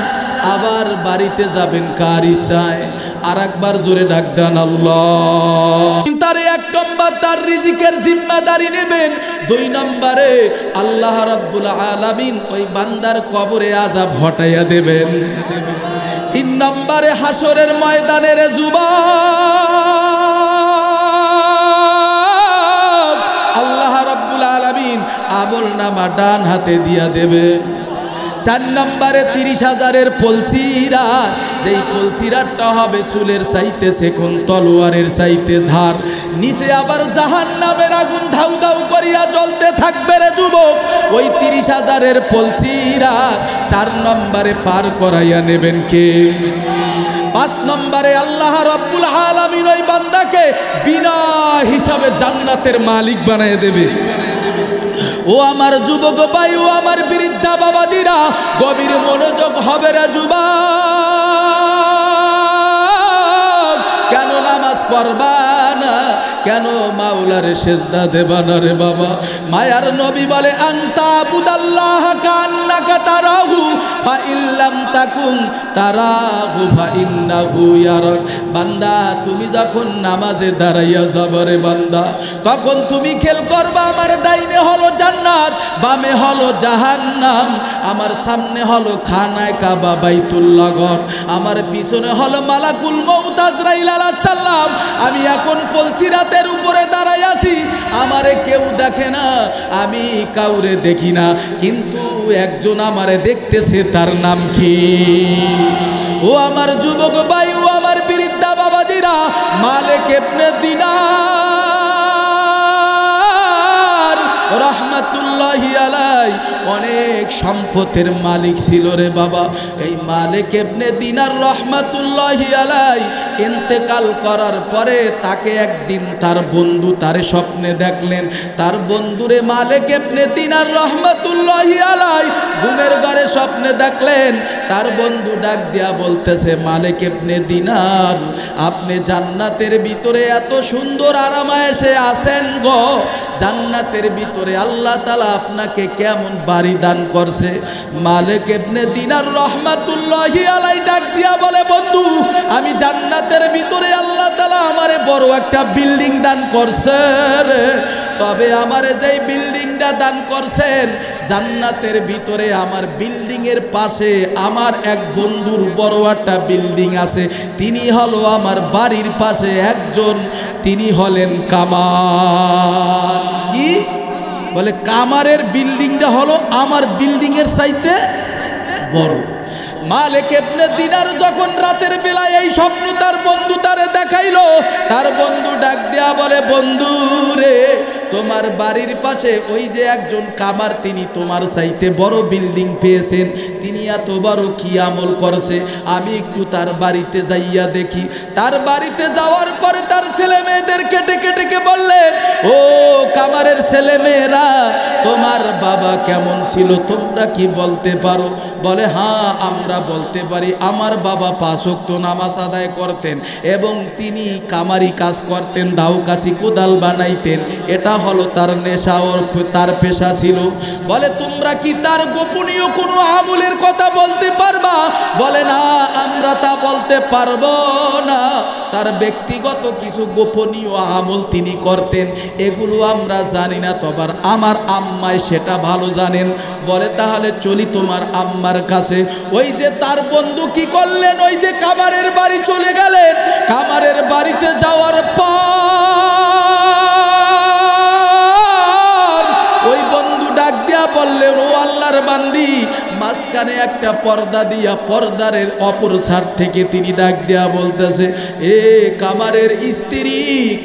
আবার বাড়িতে যাবেন কার ইচ্ছায়। আর একবার জোরে ডাক দেন আল্লাহ। তারে 1 নম্বর তার রিজিকের জিম্মাদারি নেবেন। 2 নম্বরে আল্লাহ রাব্বুল আলামিন ওই বান্দার কবরে আযাব হটাইয়া দেবেন। 3 নম্বরে হাসরের ময়দানের যুবক, আল্লাহ রাব্বুল আলামিন আমল নামা ডান হাতে দিয়া দেবে। 4 নম্বরে 30,000-এর পলসিরাত, যেই পলসিরাতটা হবে চুলের চাইতে সেকন, তলোয়ারের চাইতে ধার। নিচে আবার জাহান্নামের আগুন ধাউ ধাউ করিয়া জ্বলতে থাকবে রে যুবক। ওই 30,000-এর পলসিরাত 4 নম্বরে পার করাইয়া নেবেন কে? 5 নম্বরে আল্লাহ রাব্বুল আলামিন ওই বান্দাকে বিনা হিসাবে জান্নাতের মালিক বানিয়ে দেবে। ও আমার যুবক ভাই, ও আমার বৃদ্ধা বাবাজিরা, গভীর মনোযোগ হবে রে যুবক। কেন নামাজ পড়বা না? কেন মাওলার সেজদা দেবা না রে বাবা? মায়ার নবী বলে আনতা বুদাল্লাহ কান্নাকা তারাহু ফা ইল্লাম তাকুন তারাহু ফা ইন্নাহু ইয়ারাক। বান্দা, তুমি যখন নামাজে দাঁড়াইয়া যাবে রে বান্দা, তখন তুমি খেয়াল করবা আমার ডাইনে হলো জান্নাত, বামে হলো জাহান্নাম, আমার সামনে হলো খানায় কাবা বাইতুল্লাহ ঘর, আমার পিছনে হলো মালাকুল মউত আজরাইল আলাইহিস সালাম। আমি এখন পলসিরাতের উপরে দাঁড়াই আছি, আমারে কেউ দেখে না, আমি কাউরে দেখি না, কিন্তু একজন আমারে দেখতেছে, তার নাম কি? ও আমার যুবক ভাই, ও আমার বৃদ্ধা বাবাজিরা, মালিক ইবনে দিনার রহমাতুল্লাহি আলাইহি অনেক সম্পদের মালিক ছিল রে বাবা। এই মালিক ইবনে দিনার রহমাতুল্লাহি আলাইহি ইন্তেকাল করার পরে তাকে একদিন তার বন্ধু তারে স্বপ্নে দেখলেন। তার বন্ধুরে মালিক ইবনে দিনার রহমাতুল্লাহি আলাইহি ঘুমের ঘরে স্বপ্নে দেখলেন। তার বন্ধু ডাক দিয়া বলতেছে, মালিক ইবনে দিনার, আপনি জান্নাতের ভিতরে এত সুন্দর আরামায়েশে আছেন গো, জান্নাতের ভিতরে আল্লাহ তাআলা আপনাকে কেমন বাড়ি দান করছে? মালিক ইবনে দিনার রহমাতুল্লাহি আলাইহি ডাক দিয়া বলে, বন্ধু, আমি জান্নাতের ভিতরে আল্লাহ তাআলা আমারে বড় একটা বিল্ডিং দান করছে রে। তবে আমারে যেই বিল্ডিংটা দান করছেন, জান্নাতের ভিতরে আমার বিল্ডিং এর পাশে আমার এক বন্ধুর বড় একটা বিল্ডিং আছে, তিনি হলো আমার বাড়ির পাশে একজন, তিনি হলেন কামার। কি বলে? কামারের বিল্ডিংটা হলো আমার বিল্ডিং এর চাইতে বড়। মালিক ইবনে দিনার যখন রাতের বেলায় এই স্বপ্ন তার বন্ধু তারে দেখাইলো, তার বন্ধু ডাক দেয়া বলে, বন্ধু রে, তোমার বাড়ির পাশে ওই যে একজন কামার, তিনি তোমার চাইতে বড় বিল্ডিং পেয়েছেন, তিনি এত বড় কি আমল করছে, আমি একটু তার বাড়িতে যাইয়া দেখি। তার বাড়িতে যাওয়ার পরে তার ছেলে মেয়েদেরকে ডেকে ডেকে বললেন, ও কামারের ছেলে মেয়েরা, তোমার বাবা কেমন ছিল তোমরা কি বলতে পারো? বলে, হ্যাঁ আমরা বলতে পারি, আমার বাবা 5 ওয়াক্ত নামাজ আদায় করতেন এবং তিনি কামারি কাজ করতেন, দাউকাছি কোদাল বানাইতেন, এটা হলো তার নেশা, তার পেশা ছিল। বলে, তোমরা কি তার গোপনীয় কোনো আমলের কথা বলতে পারবা? বলে, না, আমরা তা বলতে পারবো না, তার ব্যক্তিগত কিছু গোপনীয় আমল তিনি করতেন, এগুলো আমরা জানি না, তবে আমার আম্মায় সেটা ভালো জানেন। বলে, তাহলে চলি তোমার আম্মার কাছে। ওই যে তার বন্ধু কি করলেন, ওই যে কামারের বাড়ি চলে গেলেন। কামারের বাড়িতে যাওয়ার পর ওই বন্ধু ডাক দিয়া বললেন, ও আল্লাহর বান্দি, মাঝখানে একটা পর্দা দিয়া পর্দারের অপর সাইড থেকে তিনি ডাক দিয়া বলতেছে, এ কামারের স্ত্রী,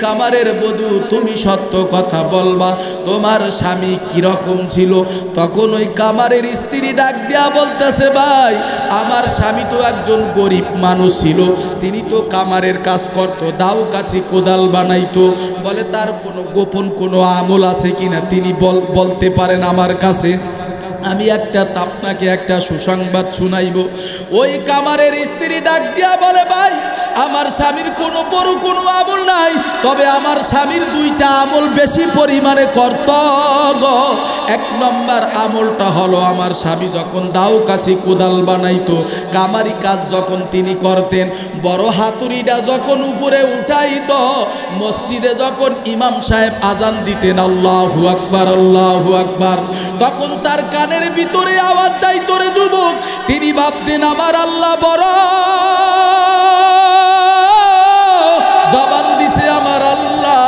কামারের বধূ, তুমি সত্য কথা বলবা, তোমার স্বামী কিরকম ছিল? তখন ওই কামারের স্ত্রী ডাক দিয়া বলতেছে, ভাই, আমার স্বামী তো একজন গরিব মানুষ ছিল, তিনি তো কামারের কাজ করত, দাউকাছি কোদাল বানাইতো। বলে, তার কোনো গোপন কোনো আমল আছে কিনা তিনি বলতে পারেন আমার কাছে, আমি আপনাকে একটা সুসংবাদ শুনাইব। ওই কামারের স্ত্রী ডাক দিয়া বলে, ভাই, আমার স্বামীর কোনো বড় কোনো আমল নাই, তবে আমার স্বামীর 2টা আমল বেশি পরিমাণে করত গো। 1 নম্বর আমলটা হলো, আমার স্বামী যখন দাউকাছি কোদাল বানাইতো, কামারি কাজ যখন তিনি করতেন, বড় হাতুড়িটা যখন উপরে উঠাইতো, মসজিদে যখন ইমাম সাহেব আজান দিতেন, আল্লাহু আকবার আল্লাহু আকবার, তখন তার কানের ভিতরে আওয়াজ যাইতো রে যুবক, তিনি ভাবতেন আমার আল্লাহ বড়, জবান দিছে আমার আল্লাহ,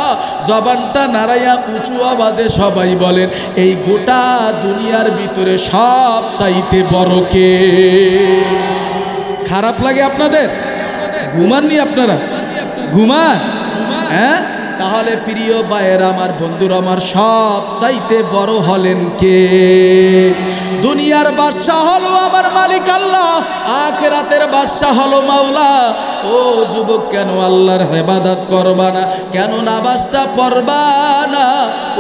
জবানটা নাড়াইয়া উঁচু আওয়াজে সবাই বলেন, এই গোটা দুনিয়ার ভিতরে সব চাইতে বড় কে? খারাপ লাগে আপনাদের? ঘুমাননি আপনারা? ঘুমান? হ্যাঁ, তাহলে প্রিয় ভাইয়েরা আমার, বন্ধুরা আমার, সব চাইতে বড় হলেন কে? দুনিয়ার বাদশা হলো আমার মালিক আল্লাহ, আখিরাতের বাদশা হলো মাওলা। ও যুবক, কেন আল্লাহর ইবাদত করবা না? কেন নামাজটা পড়বা না?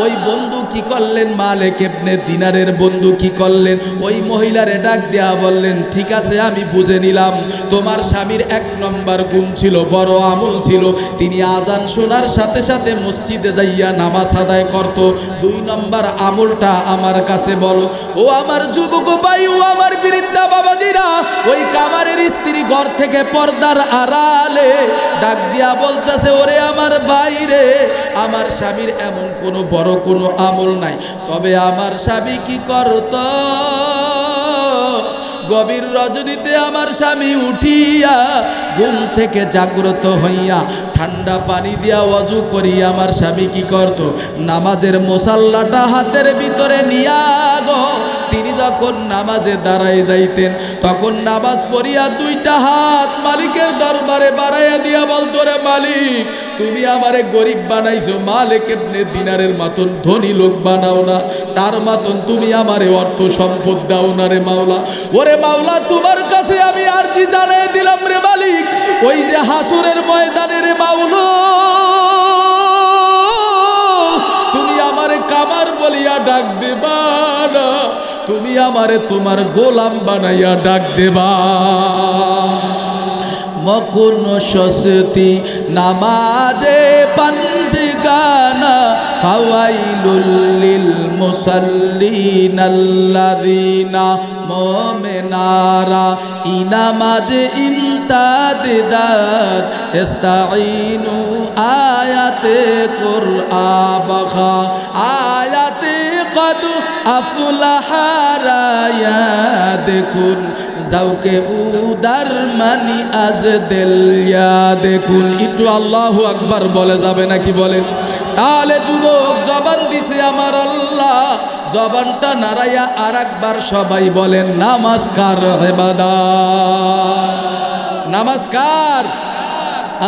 ওই বন্ধু কি করলেন? মালিক ইবনে দিনারের বন্ধু কি করলেন? ওই মহিলারে ডাক দেয়া বললেন, ঠিক আছে আমি বুঝে নিলাম, তোমার স্বামীর 1 নম্বর গুণ ছিল, বড় আমল ছিল, তিনি আজান শোনার সাথে সাথে মসজিদে যাইয়া নামাজ আদায় করত। 2 নম্বর আমলটা আমার কাছে বলো। ও আমার যুবক ভাই, ও আমার বৃদ্ধা বাবাজিরা, ওই কামারের স্ত্রী ঘর থেকে পর্দার আড়ালে ডাক দিয়া বলতেছে, ওরে আমার ভাইরে, আমার স্বামীর এমন কোনো বড় কোনো আমল নাই, তবে আমার স্বামী কি করত? গভীর রজনীতে আমার স্বামী উঠিয়া ঘুম থেকে জাগ্রত হইয়া ঠান্ডা পানি দিয়া ওযু করিয়া আমার স্বামী কি করত? নামাজের মুসাল্লাটা হাতের ভিতরে নিয়া গো, তিনি যখন নামাজে দাঁড়ায় যাইতেন, তখন নামাজ পড়িয়া 2টা হাত মালিকের দরবারে বাড়াইয়া দিয়া বলতো, রে মালিক, তুমি আমারে গরিব বানাইছো, মালিক ইবনে দিনারের মতন ধনী লোক বানাও না, তার মতন তুমি আমারে অর্থ সম্পদ দাও না রে মাওলা। ওরে মাওলা, তোমার কাছে আমি আরজি জানাই দিলাম রে মালিক, ওই যে হাসরের ময়দানে রে মাওলা, তুমি আমারে কামার বলিয়া ডাক দেবা না, তুমি আমারে তোমার গোলাম বানাইয়া ডাক দেবা। মকুন সস্তি নামাজে পাঞ্জিগানা, ফাওয়াইলুল লিল মুসাল্লিন আল্লাযিনা মুমিনারা ইনামাজে ইমতাদাদ ইস্তাঈনু আয়াতে কুরআবাখা আয়াতে কদ আফলাহা রায়া দেখুন যাওকে উদার মানি আজ দেলিয়া দেখুন। একটু আল্লাহু আকবার বলে যাবে নাকি বলেন? তাহলে যুবক, জবান দিছে আমার আল্লাহ, জবানটা নাড়াইয়া আরেকবার সবাই বলেন, নামাজ কার ইবাদত? নামাজ কার?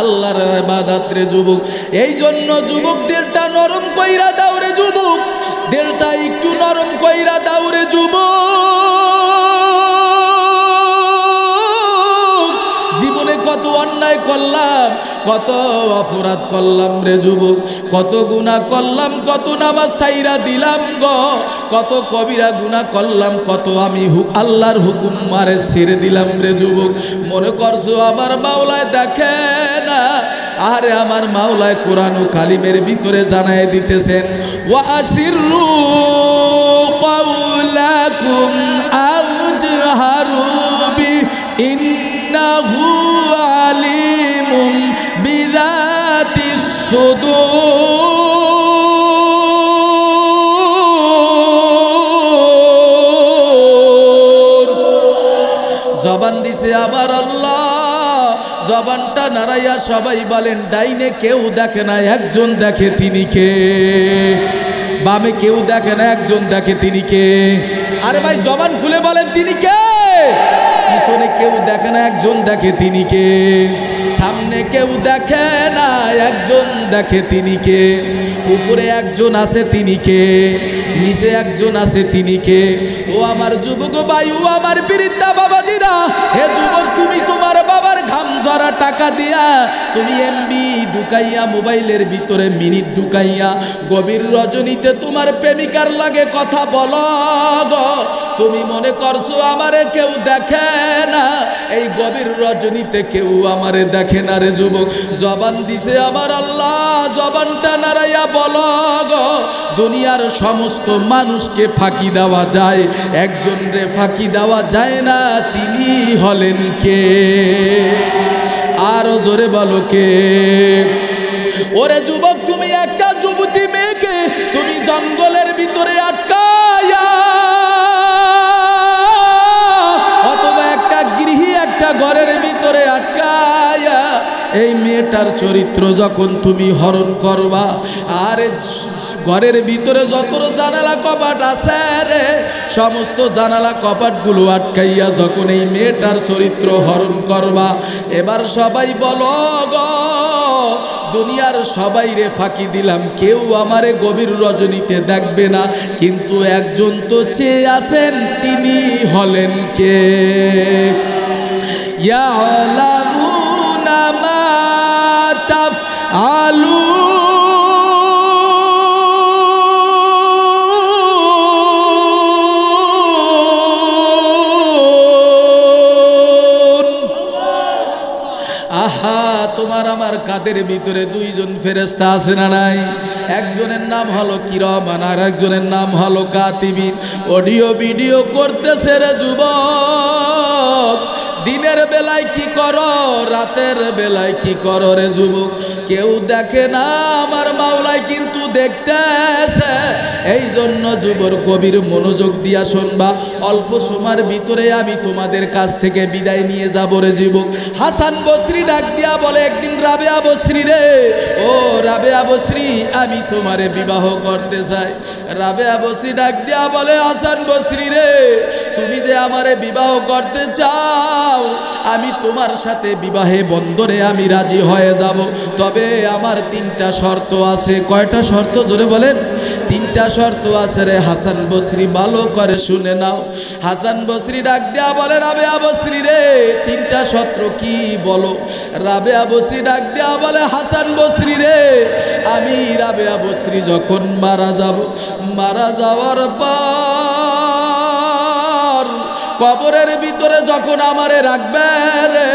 আল্লাহর ইবাদত রে যুবক। এই জন্য যুবক, দিলটা নরম কইরা দাও রে যুবক, দিলটা একটু নরম কইরা দাও রে যুবক। জীবনে কত অন্যায় করলাম, কত অপরাধ করলাম রে যুবক, কত গুনাহ করলাম, কত নামাজ ছাইরা দিলাম গো, কত কবিরা গুনাহ করলাম, কত আমি আল্লাহর হুকুম মারে ছেড়ে দিলাম রে যুবক। মনে করছো আমার মাওলায় দেখে না? আরে আমার মাওলায় কোরআন ও কালিমের ভিতরে জানায় দিতেছেন, ওয়া আসিররু কাওলাকুম আও জাহারু বি ইন্নাহু আলিমুম বিযাতিস সুদূর। জবান দিছে আমার আল্লাহ, জবানটা নাড়াইয়া সবাই বলেন, ডাইনে কেউ দেখে না, একজন দেখে, তিনি কে? বামে কেউ দেখে না, একজন দেখে, তিনি কে? আরে ভাই, জবান খুলে বলেন, তিনি কে? পিছনে কেউ দেখে না, একজন দেখে, তিনি কে? সামনে কেউ দেখে না, একজন দেখে, তিনি কে? উপরে একজন আছে, তিনি কে? নিচে একজন আছে, তিনি কে? ও আমার যুবক ভাই, ও আমার বৃদ্ধা বাবাজিরা, হে যুবক, তুমি তোমার বাবার ঘাম ঝরা টাকা দিয়া তুমি এমবি ঢুকাইয়া, মোবাইলের ভিতরে মিনিট ঢুকাইয়া, গভীর রজনীতে তোমার প্রেমিকার লাগে কথা বলো গো। তুমি মনে করছো আমারে কেউ দেখে না, এই গভীর রজনীতে কেউ আমারে দেখে না রে যুবক। জবান দিছে আমার আল্লাহ, জবানটা নাড়াইয়া বলো গো, দুনিয়ার সমস্ত মানুষকে ফাঁকি দেওয়া যায়, একজন রে ফাঁকি দেওয়া যায় না, তিনি হলেন কে? আরো জোরে বলো কে? ওরে যুবক, তুমি একটা যুবতী মেয়েকে তুমি জঙ্গলের ভিতরে আটকায়া, অথবা একটা গৃহী একটা ঘরের ভিতরে আটকায়া এই মেয়েটার চরিত্র যখন তুমি হরণ করবা, আর ঘরের ভিতরে যত জানালা কপাট আছে রে, সমস্ত জানালা কপাটগুলো আটকাইয়া যখন এই মেয়েটার চরিত্র হরণ করবা, এবার সবাই বলো গো, দুনিয়ার সবাই রে ফাঁকি দিলাম, কেউ আমারে গভীর রজনীতে দেখবে না, কিন্তু একজন তো চেয়ে আছেন, তিনি হলেন কে? ইয়ালামুনা মা তাফআলুন, আহা তোমার আমার কাদের ভিতরে দুইজন ফেরেশতা আছে না নাই? একজনের নাম হলো কিরামান, আর একজনের নাম হলো কাতিবিন। অডিও ভিডিও করতেছে রে যুবক, দিনের বেলায় কি করো, রাতের বেলায় কি করো রে যুবক? কেউ দেখে না, আমার মাওলাই কিন্তু দেখতেছে। এই জন্য যুবক গভীর মনোযোগ দিয়া শুনবা, অল্প সময়ের ভিতরে আমি তোমাদের কাছ থেকে বিদায় নিয়ে যাব রে যুবক। হাসান বসরি ডাক দিয়া বলে, একদিন রাবেয়া বসরি রে, ও রাবেয়া বসরি, আমি তোমারে বিবাহ করতে চাই। রাবেয়া বসরি ডাক দিয়া বলে, হাসান বসরি রে, তুমি যে আমারে বিবাহ করতে চাও, আমি তোমার সাথে বিবাহে বন্ধনে আমি রাজি হয়ে যাব, তবে আমার তিনটা শর্ত আছে। কয়টা শর্ত জোরে বলেন? তিনটা শর্ত আছে রে হাসান বসরি, ভালো করে শুনে নাও। হাসান বসরি ডাক দেয়া বলে, রাবেয়া বসরি রে, তিনটা শর্ত কি বলো? রাবেয়া বসরি ডাক দেয়া বলে, হাসান বসরি রে, আমি রাবেয়া বসরি যখন মারা যাব, মারা যাওয়ার পর কবরের ভিতরে যখন আমারে রাখবে রে,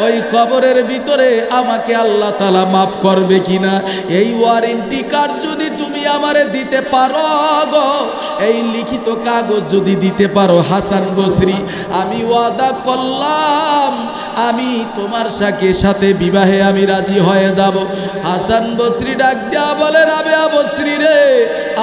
ওই কবরের ভিতরে আমাকে আল্লাহ তাআলা মাফ করবে কিনা, এই ওয়ারেন্টি কার্ড যদি তুমি আমারে দিতে পারো গো, এই লিখিত কাগজ যদি দিতে পারো হাসান বসরি, আমি ওয়াদা করলাম আমি তোমার সাথে বিবাহে আমি রাজি হয়ে যাব। হাসান বসরি ডাক দেয়া বলে, রাবেয়া বসরি রে,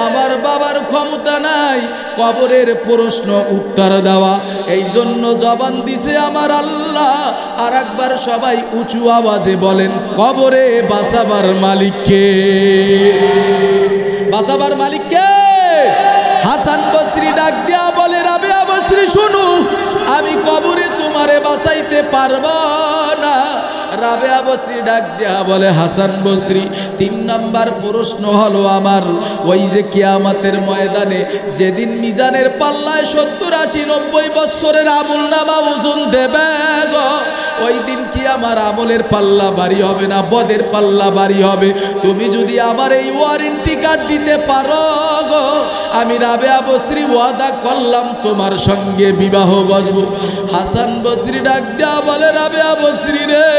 আমার বাবার ক্ষমতা নাই কবরের প্রশ্ন উত্তর দেওয়া, এই জন্য জবান দিছে আমার আল্লাহ। আর একবার সবাই উঁচু আওয়াজে বলেন, কবরে বাঁচাবার মালিক কে? বাঁচাবার মালিক কে? হাসান বসরি ডাক দেয়া বলে, রাবেয়া বসরি শুনো, আমি কবরে তোমারে বাঁচাইতে পারবো না। রাবেয়া বসরি ডাক দেয়া বলে, হাসান বসরি, 3 নাম্বার প্রশ্ন হলো আমার, ওই যে কিয়ামতের ময়দানে যেদিন মিজানের পাল্লায় 70, 80, 90 বছরের আমল নামা ওজন দেবে গো, ওই দিন কি আমার আমলের পাল্লা ভারী হবে না বদের পাল্লা ভারী হবে? তুমি যদি আমার এই ওয়ারেন্টি কার্ড দিতে পারো গো, আমি রাবেয়া বসরি ওয়াদা করলাম তোমার সঙ্গে বিবাহ বসবো। হাসান বসরি ডাক দেয়া বলে, রাবেয়া বসরি রে,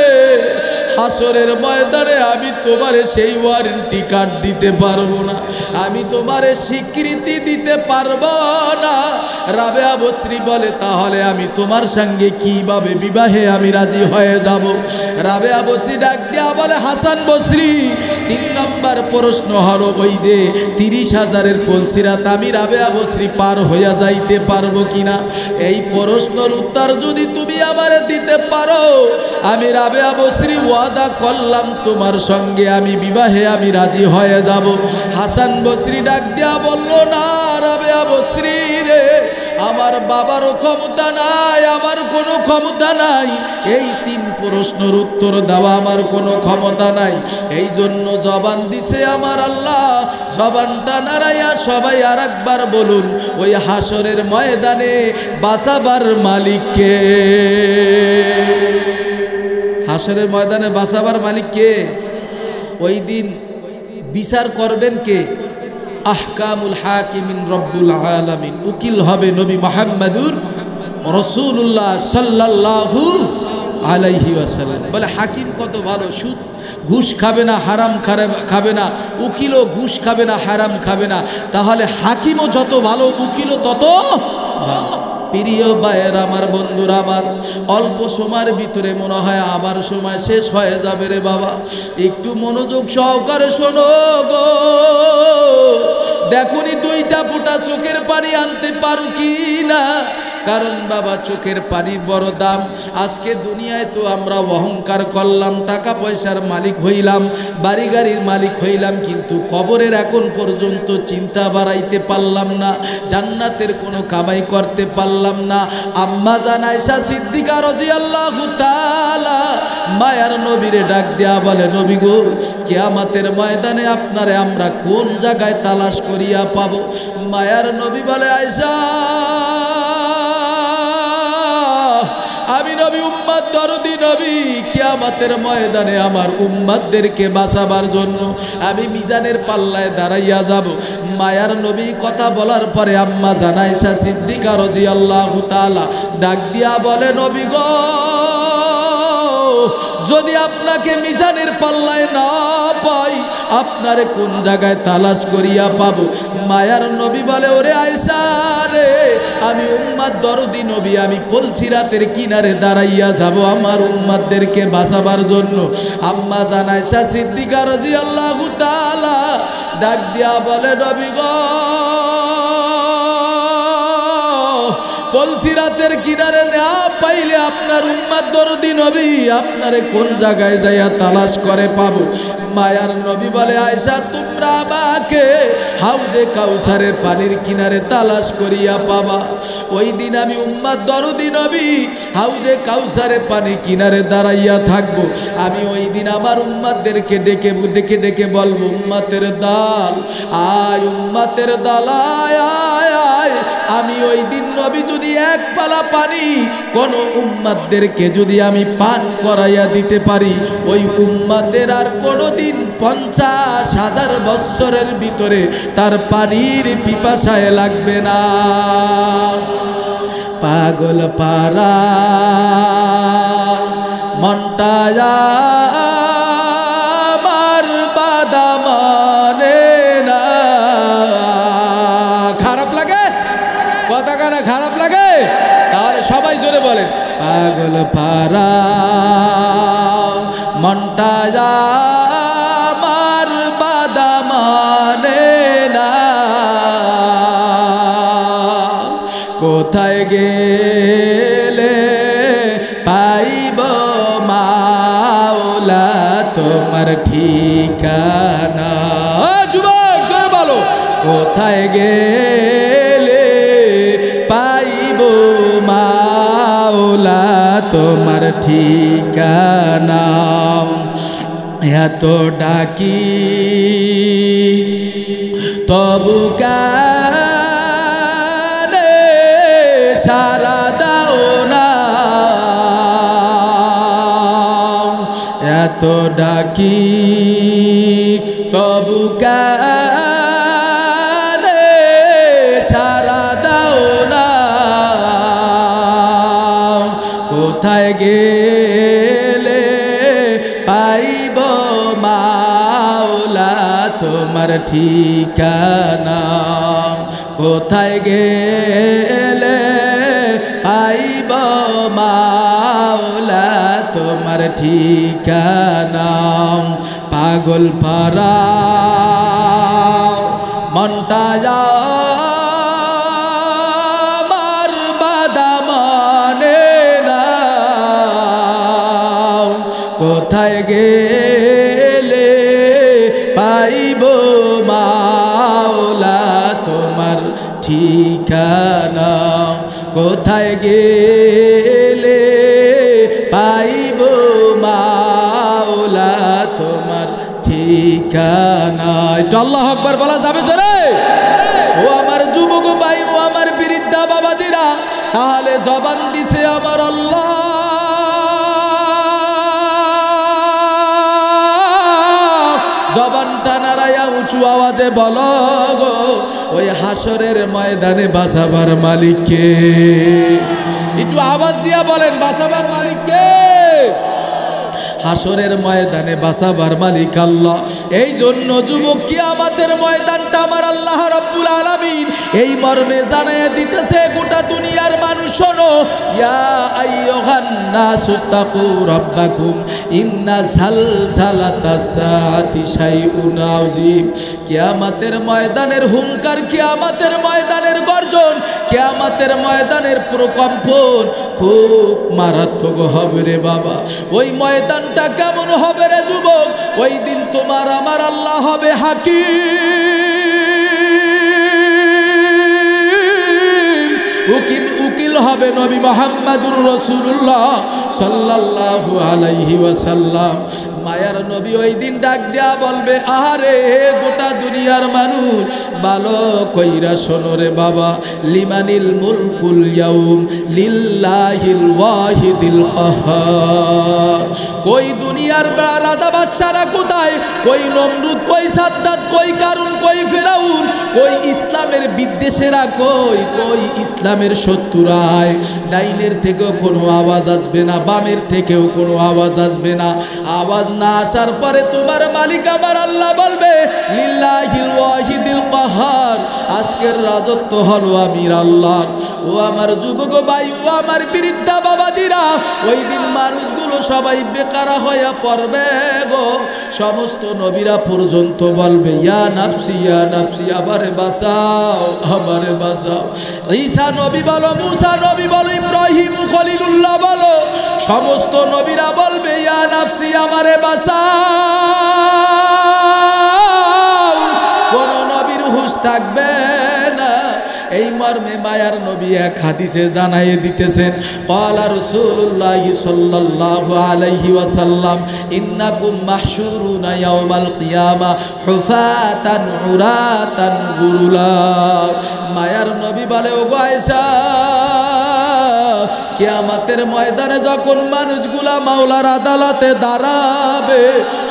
হাসরের ময়দানে আমি তোমারে সেই ওয়ারেন্টি কার্ড দিতে পারবো না, আমি তোমারে স্বীকৃতি দিতে পারবো না। রাবেয়া বসরি বলে, তাহলে আমি তোমার সঙ্গে কিভাবে বিবাহে আমি রাজি হয়ে যাব? রাবেয়া বসরি ডাক দেয়া বলে, হাসান বসরি, 3 নম্বর প্রশ্ন হলো, ওই যে 30,000-এর পুলসিরাত আমি রাবেয়া বসরি পার হইয়া যাইতে পারবো কিনা? এই প্রশ্নের উত্তর যদি তুমি আমারে দিতে পারো, আমি রাবেয়া বসরি ওয়াদা করলাম তোমার সঙ্গে আমি বিবাহে আমি রাজি হয়ে যাব। হাসান বসরি ডাক দেয়া বলল, না রাবেয়া বসরি রে, আমার বাবারও ক্ষমতা নাই, আমার কোনো ক্ষমতা নাই, এই 3 প্রশ্নের উত্তর দেওয়া আমার কোনো ক্ষমতা নাই। এই জন্য জবান দিছে আমার আল্লাহ, জবানটা নাড়াইয়া সবাই আর একবার বলুন, ওই হাসরের ময়দানে বাঁচাবার মালিক কে? হাসরের ময়দানে বাঁচাবার মালিক কে? ওই দিন বিচার করবেন কে? আহকামুল হাকিমিন রব্বুল আলামিন, উকিল হবে নবী মুহাম্মদুর রাসূলুল্লাহ সাল্লাল্লাহু আলাইহি ওয়াসাল্লাম। বলে হাকিম কত ভালো, সুদ ঘুষ খাবে না, হারাম খাবে না, উকিলও ঘুষ খাবে না, হারাম খাবে না, তাহলে হাকিমও যত ভালো উকিলও তত ভালো। প্রিয় ভাইয়ের আমার, বন্ধুরা আমার, অল্প সময়ের ভিতরে মনে হয় আবার সময় শেষ হয়ে যাবে রে বাবা। একটু মনোযোগ সহকারে শোনো গো। দেখুনি দুইটা ফোঁটা চোখের পানি আনতে পারো কি না? কারণ বাবা চোখের পানির বড় দাম। আজকে দুনিয়ায় তো আমরা অহংকার করলাম, টাকা পয়সার মালিক হইলাম, বাড়ি গাড়ির মালিক হইলাম, কিন্তু কবরের এখন পর্যন্ত চিন্তা বাড়াইতে পারলাম না, জান্নাতের কোনো কামাই করতে পারলাম না। আম্মা জান আয়েশা সিদ্দিকা রাদিয়াল্লাহু তাআলা মায়ার নবীরে ডাক দেয়া বলে, নবী গো, কিয়ামতের ময়দানে আপনারে আমরা কোন জায়গায় তালাশ করিয়া পাবো? মায়ার নবী বলে, আয়েশা, আমি নবী উম্মত দরদি নবী, কিয়ামতের ময়দানে আমার উম্মতদেরকে বাঁচাবার জন্য আমি মিজানের পাল্লায় দাঁড়াইয়া যাব। মায়ার নবী কথা বলার পরে আম্মা জান আয়েশা সিদ্দিকা রাদিয়াল্লাহু তাআলা ডাক দিয়া বলে, নবী গো, যদি আপনাকে মিজানের পাল্লায় না পাই, আপনারে কোন জায়গায় তালাশ করিয়া পাবো? মায়ার নবী বলে, ওরে আয়েশা রে, আমি উম্মত দরদি নবী, আমি পলসিরাতের কিনারে দাঁড়াইয়া যাব আমার উম্মতদেরকে বাঁচাবার জন্য। আম্মা জান আয়েশা সিদ্দিকা রাদিয়াল্লাহু তাআলা ডাক দিয়া বলে, নবী গো, পলসিরাতের কিনারে না পাইলে আপনার উম্মত দরদি নবী আপনারে কোন জায়গায় যাইয়া তালাশ করে পাবো? মায়ার নবী বলে, আয়েশা, তোমরা আমাকে হাউজে কাউসারের পানির কিনারে তালাশ করিয়া পাবা। ওই দিন আমি উম্মত দরদি নবী হাউজে কাউসারের পানি কিনারে দাঁড়াইয়া থাকবো। আমি ওই দিন আমার উম্মতদেরকে ডেকে ডেকে ডেকে বলবো, উম্মতের দল আয়, উম্মতের দল আয় আয় আয়। আমি ওই দিন নবী যদি এক পালা পানি কোন উম্মতদেরকে যদি আমি পান করাইয়া দিতে পারি, ওই উম্মতের আর কোনোদিন 50,000 বৎসরের ভিতরে তার পানির পিপাসায় লাগবে না। পাগল পারা মনটা আমার বাদা মানে না। খারাপ লাগে? কথা কানা খারাপ লাগে? তাহলে সবাই জোরে বলেন, পাগল পারা মনটা আমার বাদা মানে না। কোথায় গেলে পাইব মাওলা তোমার ঠিকানা? যুবক জোরে বলো, কোথায় গেলে পাইব মাওলা তোমার ঠিকানা? এত ডাকি তবু কানে সারা দাও না, এত ডাকি তবু কানে সারা দাও না। কোথায় গেলে পাইব মাওলা তোমার ঠিকানা? কোথায় গেলে পাইব মাওলা তোমার ঠিকানা? পাগল পারা মনটা আমার বাদা মানে না। কোথায় গেলে পাইব মাওলা তোমার ঠিকানা? কোথায় গেলে পাইব মাওলা তোমার ঠিকানা? এটা আল্লাহু আকবার বলা যাবে জোরে? ও আমার যুবক ভাই, ও আমার বৃদ্ধা বাবাজিরা, তাহলে জবান দিছে আমার আল্লাহ, জবানটা নাড়াইয়া উঁচু আওয়াজে বলো গো, ওই হাসরের ময়দানে বাঁচাবার মালিককে? একটু আওয়াজ দিয়া বলেন, বাঁচাবার মালিককে? হাসরের ময়দানে বাঁচাবার মালিক আল্লাহ। এই জন্য যুবক, কিয়ামতের ময়দানটা আমার আল্লাহ রাব্বুল আলামিন এই মর্মে জানাইয়া দিতেছে, গোটা দুনিয়ার মানুষ শোনো, ইয়া আইয়ুহান নাসু তাকু রাব্বাকুম ইন্না জালজালাতাস সাআতি শাইউন আযীম। কিয়ামতের ময়দানের হুঙ্কার, কিয়ামতের ময়দানের গর্জন, কিয়ামতের ময়দানের প্রকম্পন খুব মারাত্মক হবে রে বাবা। ওই ময়দানটা কেমন হবে রে যুবক? ওই দিন তোমার আমার আল্লাহ হবে হাকিম, উকিল হবে নবী মুহাম্মদুর রাসূলুল্লাহ সাল্লাল্লাহু আলাইহি ওয়াসাল্লাম। মায়ার নবী ওই দিন ডাক দেয়া বলবে, আহারে গোটা দুনিয়ার মানুষ ভালো কইরা শোনো রে বাবা, লিমানিল মুলকুল ইয়াউম লিল্লাহিল ওয়াহিদিল কাহ্হার। কই দুনিয়ার রাজা বাদশারা কোথায়? কই নমরুদ, কই সাদ্দাত, কই কারুন, কই ফেরাউন, কই ইসলামের বিদ্বেষেরা, কই ইসলামের শত্রুরায়। ডাইনের থেকেও কোনো আওয়াজ আসবে না, বামের থেকেও কোনো আওয়াজ আসবে না। আওয়াজ না আসার পরে তোমার মালিক আমার আল্লাহ বলবে, লিল্লাহিল ওয়াহিদিল কাহ্হার, আজকের রাজত্ব হলো আমির আল্লাহর। ও আমার যুবক ভাই, ও আমার বৃদ্ধা বাবাজিরা, ওই দিন মানুষগুলো সবাই বেকারা হয়ে পড়বে গো। সমস্ত নবীরা পর্যন্ত বলবে, ইয়া নাফসি ইয়া নাফসি, আমারে বাঁচাও, আমারে বাঁচাও। ঈসা নবী বলো, মুসা নবী বলো, ইব্রাহিম খলিলুল্লাহ বলো, সমস্ত নবীরা বলবে, ইয়া নাফসি, আমারে বাঁচাও। কোন নবীর হুঁশ থাকবে না। এই মর্মে মায়ার নবী এক হাদিসে জানাইয়ে দিতেছেন, ক্বালা রাসূলুল্লাহ সাল্লাল্লাহু আলাইহি ওয়াসাল্লাম, ইন্নাকুম মাহশুরুনা ইয়াওমাল কিয়ামা হুফাতান উরাতান গুরুলা। মায়ার নবী বলে, ওগো আয়েশা, কিয়ামতের ময়দানে যখন মানুষগুলা মাওলার আদালতে দাঁড়াবে,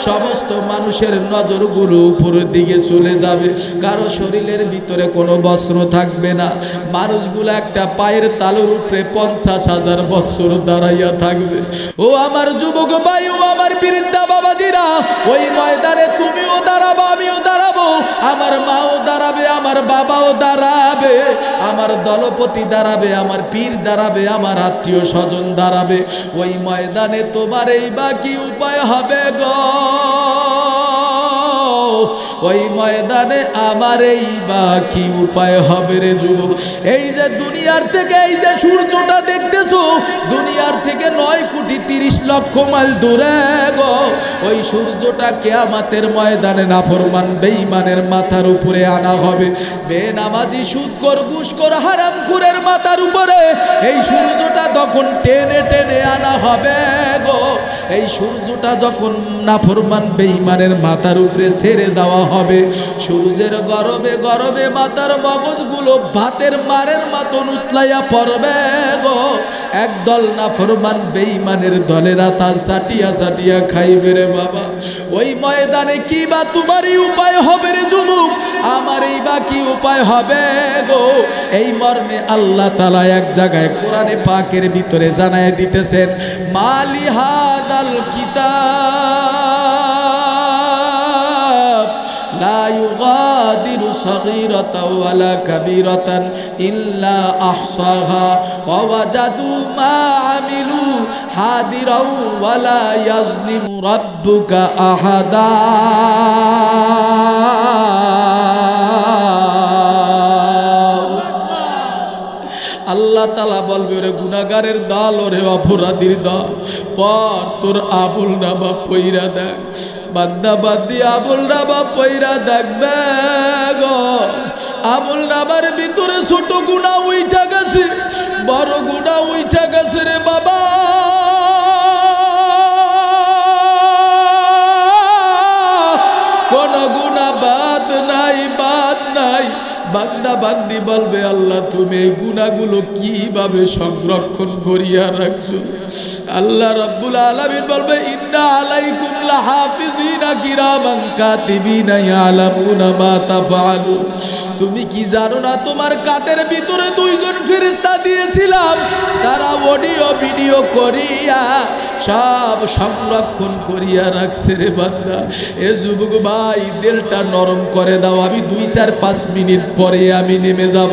সমস্ত মানুষের নজরগুলো উপরের দিকে চলে যাবে, কারো শরীরের ভিতরে কোনো বস্ত্র থাকবে না। মানুষগুলো একটা পায়ের তালুর উপরে 50,000 বছর দাঁড়াইয়া থাকবে। ও আমার যুবক ভাই, ও আমার বৃদ্ধা বাবাজিরা, ওই ময়দানে তুমিও দাঁড়াবো, আমিও দাঁড়াবো, আমার মাও দাঁড়াবে, আমার বাবাও দাঁড়াবে, আমার দলপতি দাঁড়াবে, আমার পীর দাঁড়াবে, আমার আত্মীয় স্বজন দাঁড়াবে। ওই ময়দানে তোমার এই বা কি উপায় হবে গো? ওই ময়দানে আমার এই বা কি উপায় হবে রে যুবক? এই যে দুনিয়ার থেকে এই যে সূর্যটা দেখতেছো, দুনিয়ার থেকে 9,30,00,000 মাইল দূরে গো। ওই সূর্যটা কিয়ামতের ময়দানে নাফরমান বেঈমানের মাথার উপরে আনা হবে। বেনামাজি, সুদখোর, ঘুষখোর, হারামখোরের মাথার উপরে এই সূর্যটা তখন টেনে টেনে আনা হবে গো। এই সূর্যটা যখন নাফরমান বেঈমানের মাথার উপরে ছেড়ে দেওয়া হবে, সূর্যের গরমে গরমে মাথার মগজগুলো ভাতের মারের মতন উতলাইয়া পড়বে গো। একদল নাফরমান বেঈমানের দলেরা তা সাটিয়া সাটিয়া খাইবে রে বাবা। ওই ময়দানে কি বা তোমারই উপায় হবে রে যুবক? আমার এই বা কি উপায় হবে গো? এই মর্মে আল্লাহ তাআলা এক জায়গায় কোরআনে পাকের ভিতরে জানায় দিতেছেন, মালি হাদাল কিতাব লা ইউগাদিরু সাগীরাতাও ওয়ালা কাবীরাতান ইল্লা আহসাহা ওয়া ওয়াজাদু মা আমিলু হাদিরাও ওয়ালা ইয়াজলিমু রাব্বুকা আহাদা। আল্লাহ তাআলা বলবে, ওরে গুনাহগারের দল, ওরে অপরাধীর দল, পর তোর আমল নামা পইরা দেখ। বান্দা বান্দি আমল নামা পইরা দেখবে গো। আমল নামার ভিতরে ছোট গুনাহ উইঠা গেছে, বড় গুনাহ উইঠা গেছে রে বাবা। কোন গুনাহ বাদ নাই, বাদ নাই। বান্দা বান্দি বলবে, আল্লাহ তুমি এই গুনাহগুলো কিভাবে সংরক্ষণ করিয়া রাখছো? আল্লাহ রাব্বুল আলামিন বলবে, ইন্না আলাইকুম লাহাফিজিনা কিরামান কাতিবিনা ইয়ালামুনা মা তাফআলুন। তুমি কি জানো না তোমার কাদের ভিতরে দুইজন ফেরেশতা দিয়েছিলাম, তারা অডিও ভিডিও করিয়া সব সংরক্ষণ করিয়া রাখছে রে বান্দা। এ যুবক ভাই, দিলটা নরম করে দাও, আমি 2-4-5 মিনিট পরে আমি নেমে যাব।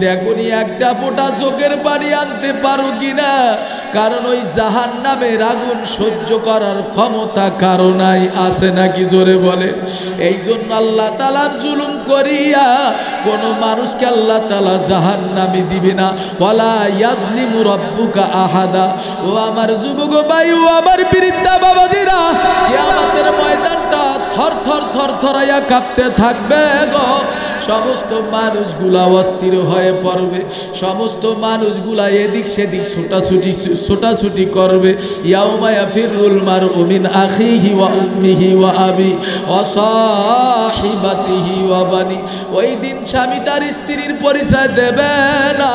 দেখুনি একটা ফোঁটা চোখের পানি আনতে পারো কিনা, কারণ ওই জাহান্নামের আগুন সহ্য করার ক্ষমতা কারো নাই, আছে নাকি জোরে বলে। এই জন্য আল্লাহ তাআলা জুলুম করিয়া কোন মানুষকে আল্লাহ তাআলা জাহান্নামে দিবে না। ওয়ালা ইয়াজলিমু রাব্বুকা আহাদা। ও আমার যুবক ভাই, ও আমার বৃদ্ধা বাবাজিরা, কিয়ামতের ময়দানটা থরথর থরথরাইয়া কাঁপতে থাকবে গো। সমস্ত মানুষগুলা অস্থির হয়ে পড়বে, সমস্ত মানুষগুলা এদিক সেদিক ছোটাছুটি করবে। ইয়াউমা ইয়াফিরুল মারউ মিন আখিহি ওয়া উম্মিহি ওয়া আবি ওয়া সাহিবাতিহি ওয়া বানি। ওই দিন স্বামী তার স্ত্রীর পরিচয় দেবে না,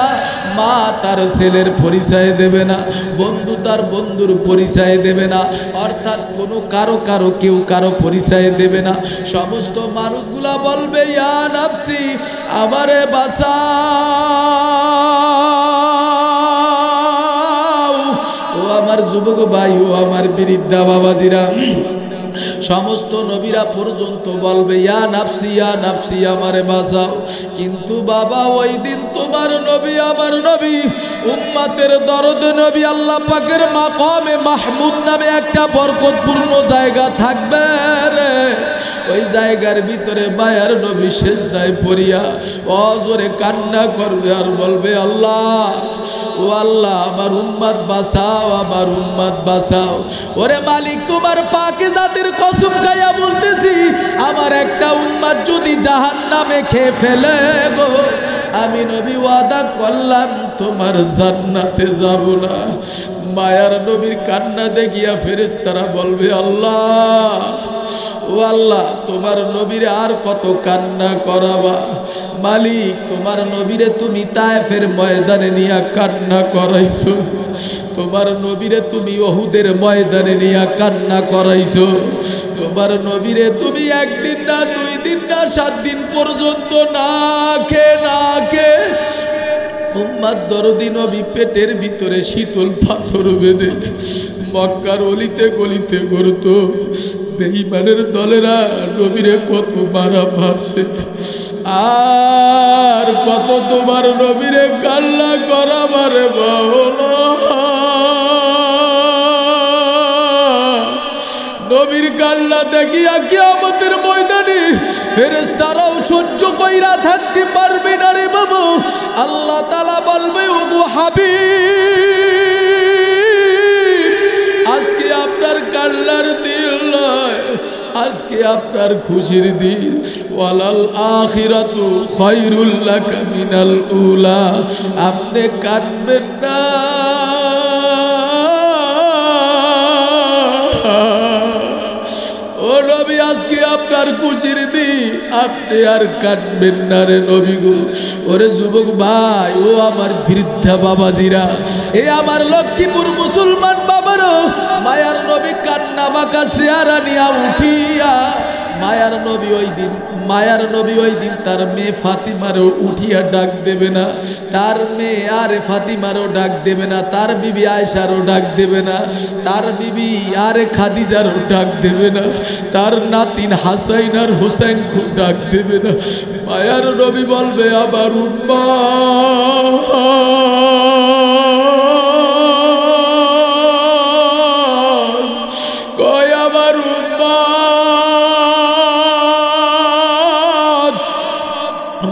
মা তার ছেলের পরিচয় দেবে না, বন্ধু তার বন্ধুর পরিচয় দেবে না, অর্থাৎ কোনো কারো কেউ কারো পরিচয় দেবে না। সমস্ত মানুষগুলা বলবে, ইয়া নাফসি, আমারে বাঁচাও। ও আমার যুবক ভাই, ও আমার বৃদ্ধা বাবাজিরা, সমস্ত নবীরা পর্যন্ত বলবে, ইয়া নাফসি, ইয়া নাফসি, আমারে বাঁচাও। কিন্তু বাবা, ওই দিন তোমার নবী, আমার নবী, উম্মতের দরদ নবী, আল্লাহ পাকের মাকামে মাহমুদ নামে একটা বরকতপূর্ণ জায়গা থাকবে রে। ওই জায়গার ভিতরে মায়ার নবী সেজদায় পড়িয়া অজরে কান্না করবে আর বলবে, আল্লাহ, ও আল্লাহ, আমার উম্মত বাঁচাও, আমার উম্মত বাঁচাও। ওরে মালিক, তোমার পাকে জাতির কসম খাইয়া বলতেছি, আমার একটা উম্মত যদি জাহান্নামে খেয়ে ফেলে গো, আমি নবী ওয়াদা করলাম তোমার জান্নাতে যাব না। মায়ার নবীর কান্না দেখিয়া ফেরেশতারা বলবে, আল্লাহ, ও আল্লাহ, তোমার নবীরে আর কত কান্না করাবা। মালিক, তোমার নবীরে তুমি তায়েফের ময়দানে নিয়া কান্না করাইছো, তোমার নবীরে তুমি উহুদের ময়দানে নিয়া কান্না করাইছো, তোমার নবীরে তুমি 1 দিন না 2 দিন না 7 দিন পর্যন্ত না খেয়ে উম্মত দরদি নবী পেটের ভিতরে শীতল পাথর বেঁধে মক্কার অলিতে গলিতে ঘুরতো। বেঈমানের দলেরা নবীরে কত মারছে, আর কত তোমার নবীরে কান্না করাবারে বাবা। নবীর কান্না দেখিয়া কিয়ামতের ময়দানে ফেরেশতারাও সহ্য কইরা থাকতে পারবে না রে বাবু। আল্লাহ তাআলা বলবে, ওগো হাবিব, আজকে আপনার কান্নার দিন নয়, আজকে আপনার খুশির দিন। ওয়ালাল আখিরাতু খায়রুল লাকা মিনাল উলা। আপনি কাঁদবেন না, ও নবী, আজকে আপনার খুশির দিন, আপনি আর কাঁদবেন না রে নবী গো। ওরে যুবক ভাই, ও আমার বৃদ্ধা বাবাজিরা, এ আমার লক্ষ্মীপুর মুসলমান বাবারও, মায়ার নবী কান্না মাখা চেহারা নিয়া উঠিয়া মায়ার নবী ওই দিন তার মেয়ে ফাতিমারও উঠিয়া ডাক দেবে না, তার মেয়ে আরে ফাতিমারও ডাক দেবে না, তার বিবি আয়েশারও ডাক দেবে না, তার বিবি আরে খাদিজারও ডাক দেবে না, তার নাতিন হাসাইন আর হোসেন খুব ডাক দেবে না। মায়ার নবী বলবে, আমার উম্মত, কই আমার উম্মত।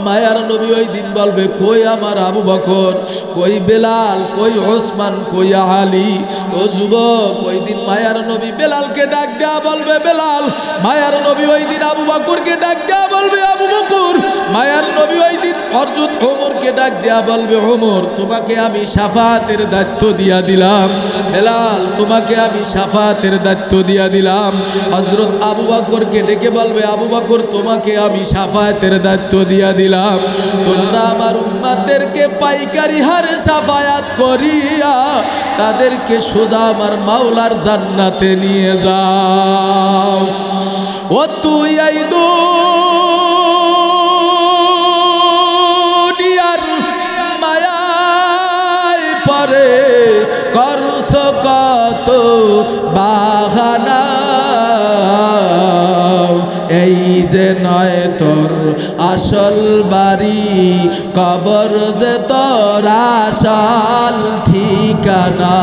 মায়ার নবী ওই দিন বলবে, কই আমার আবু বকর, কই বেলাল, কই ওসমান, কই আলী। ও যুবক, ওই দিন মায়ার নবী বেলালকে ডাক দেয়া বলবে, বেলাল। মায়ার নবী ওই দিন আবু বকরকে ডাক দেয়া বলবে, আবু বকর। মায়ার নবী ওই দিন হযরত ওমরকে ডাক দেয়া বলবে, ওমর, তোমাকে আমি শাফাতের দায়িত্ব দিয়া দিলাম। বেলাল, তোমাকে আমি শাফাতের দায়িত্ব দিয়া দিলাম। হযরত আবু বকরকে ডেকে বলবে, আবু বকর, তোমাকে আমি শাফাতের দায়িত্ব দিয়া দিলাম। তোমরা আমার উম্মতদেরকে পাইকারি হারে শাফায়াত করিয়া তাদেরকে সোজা আমার মাওলার জান্নাতে নিয়ে যাও। ও তুই করছ কত বাহানা, এই যে নয় তোর আসল বাড়ি, কবর যে তোর আসল ঠিকানা।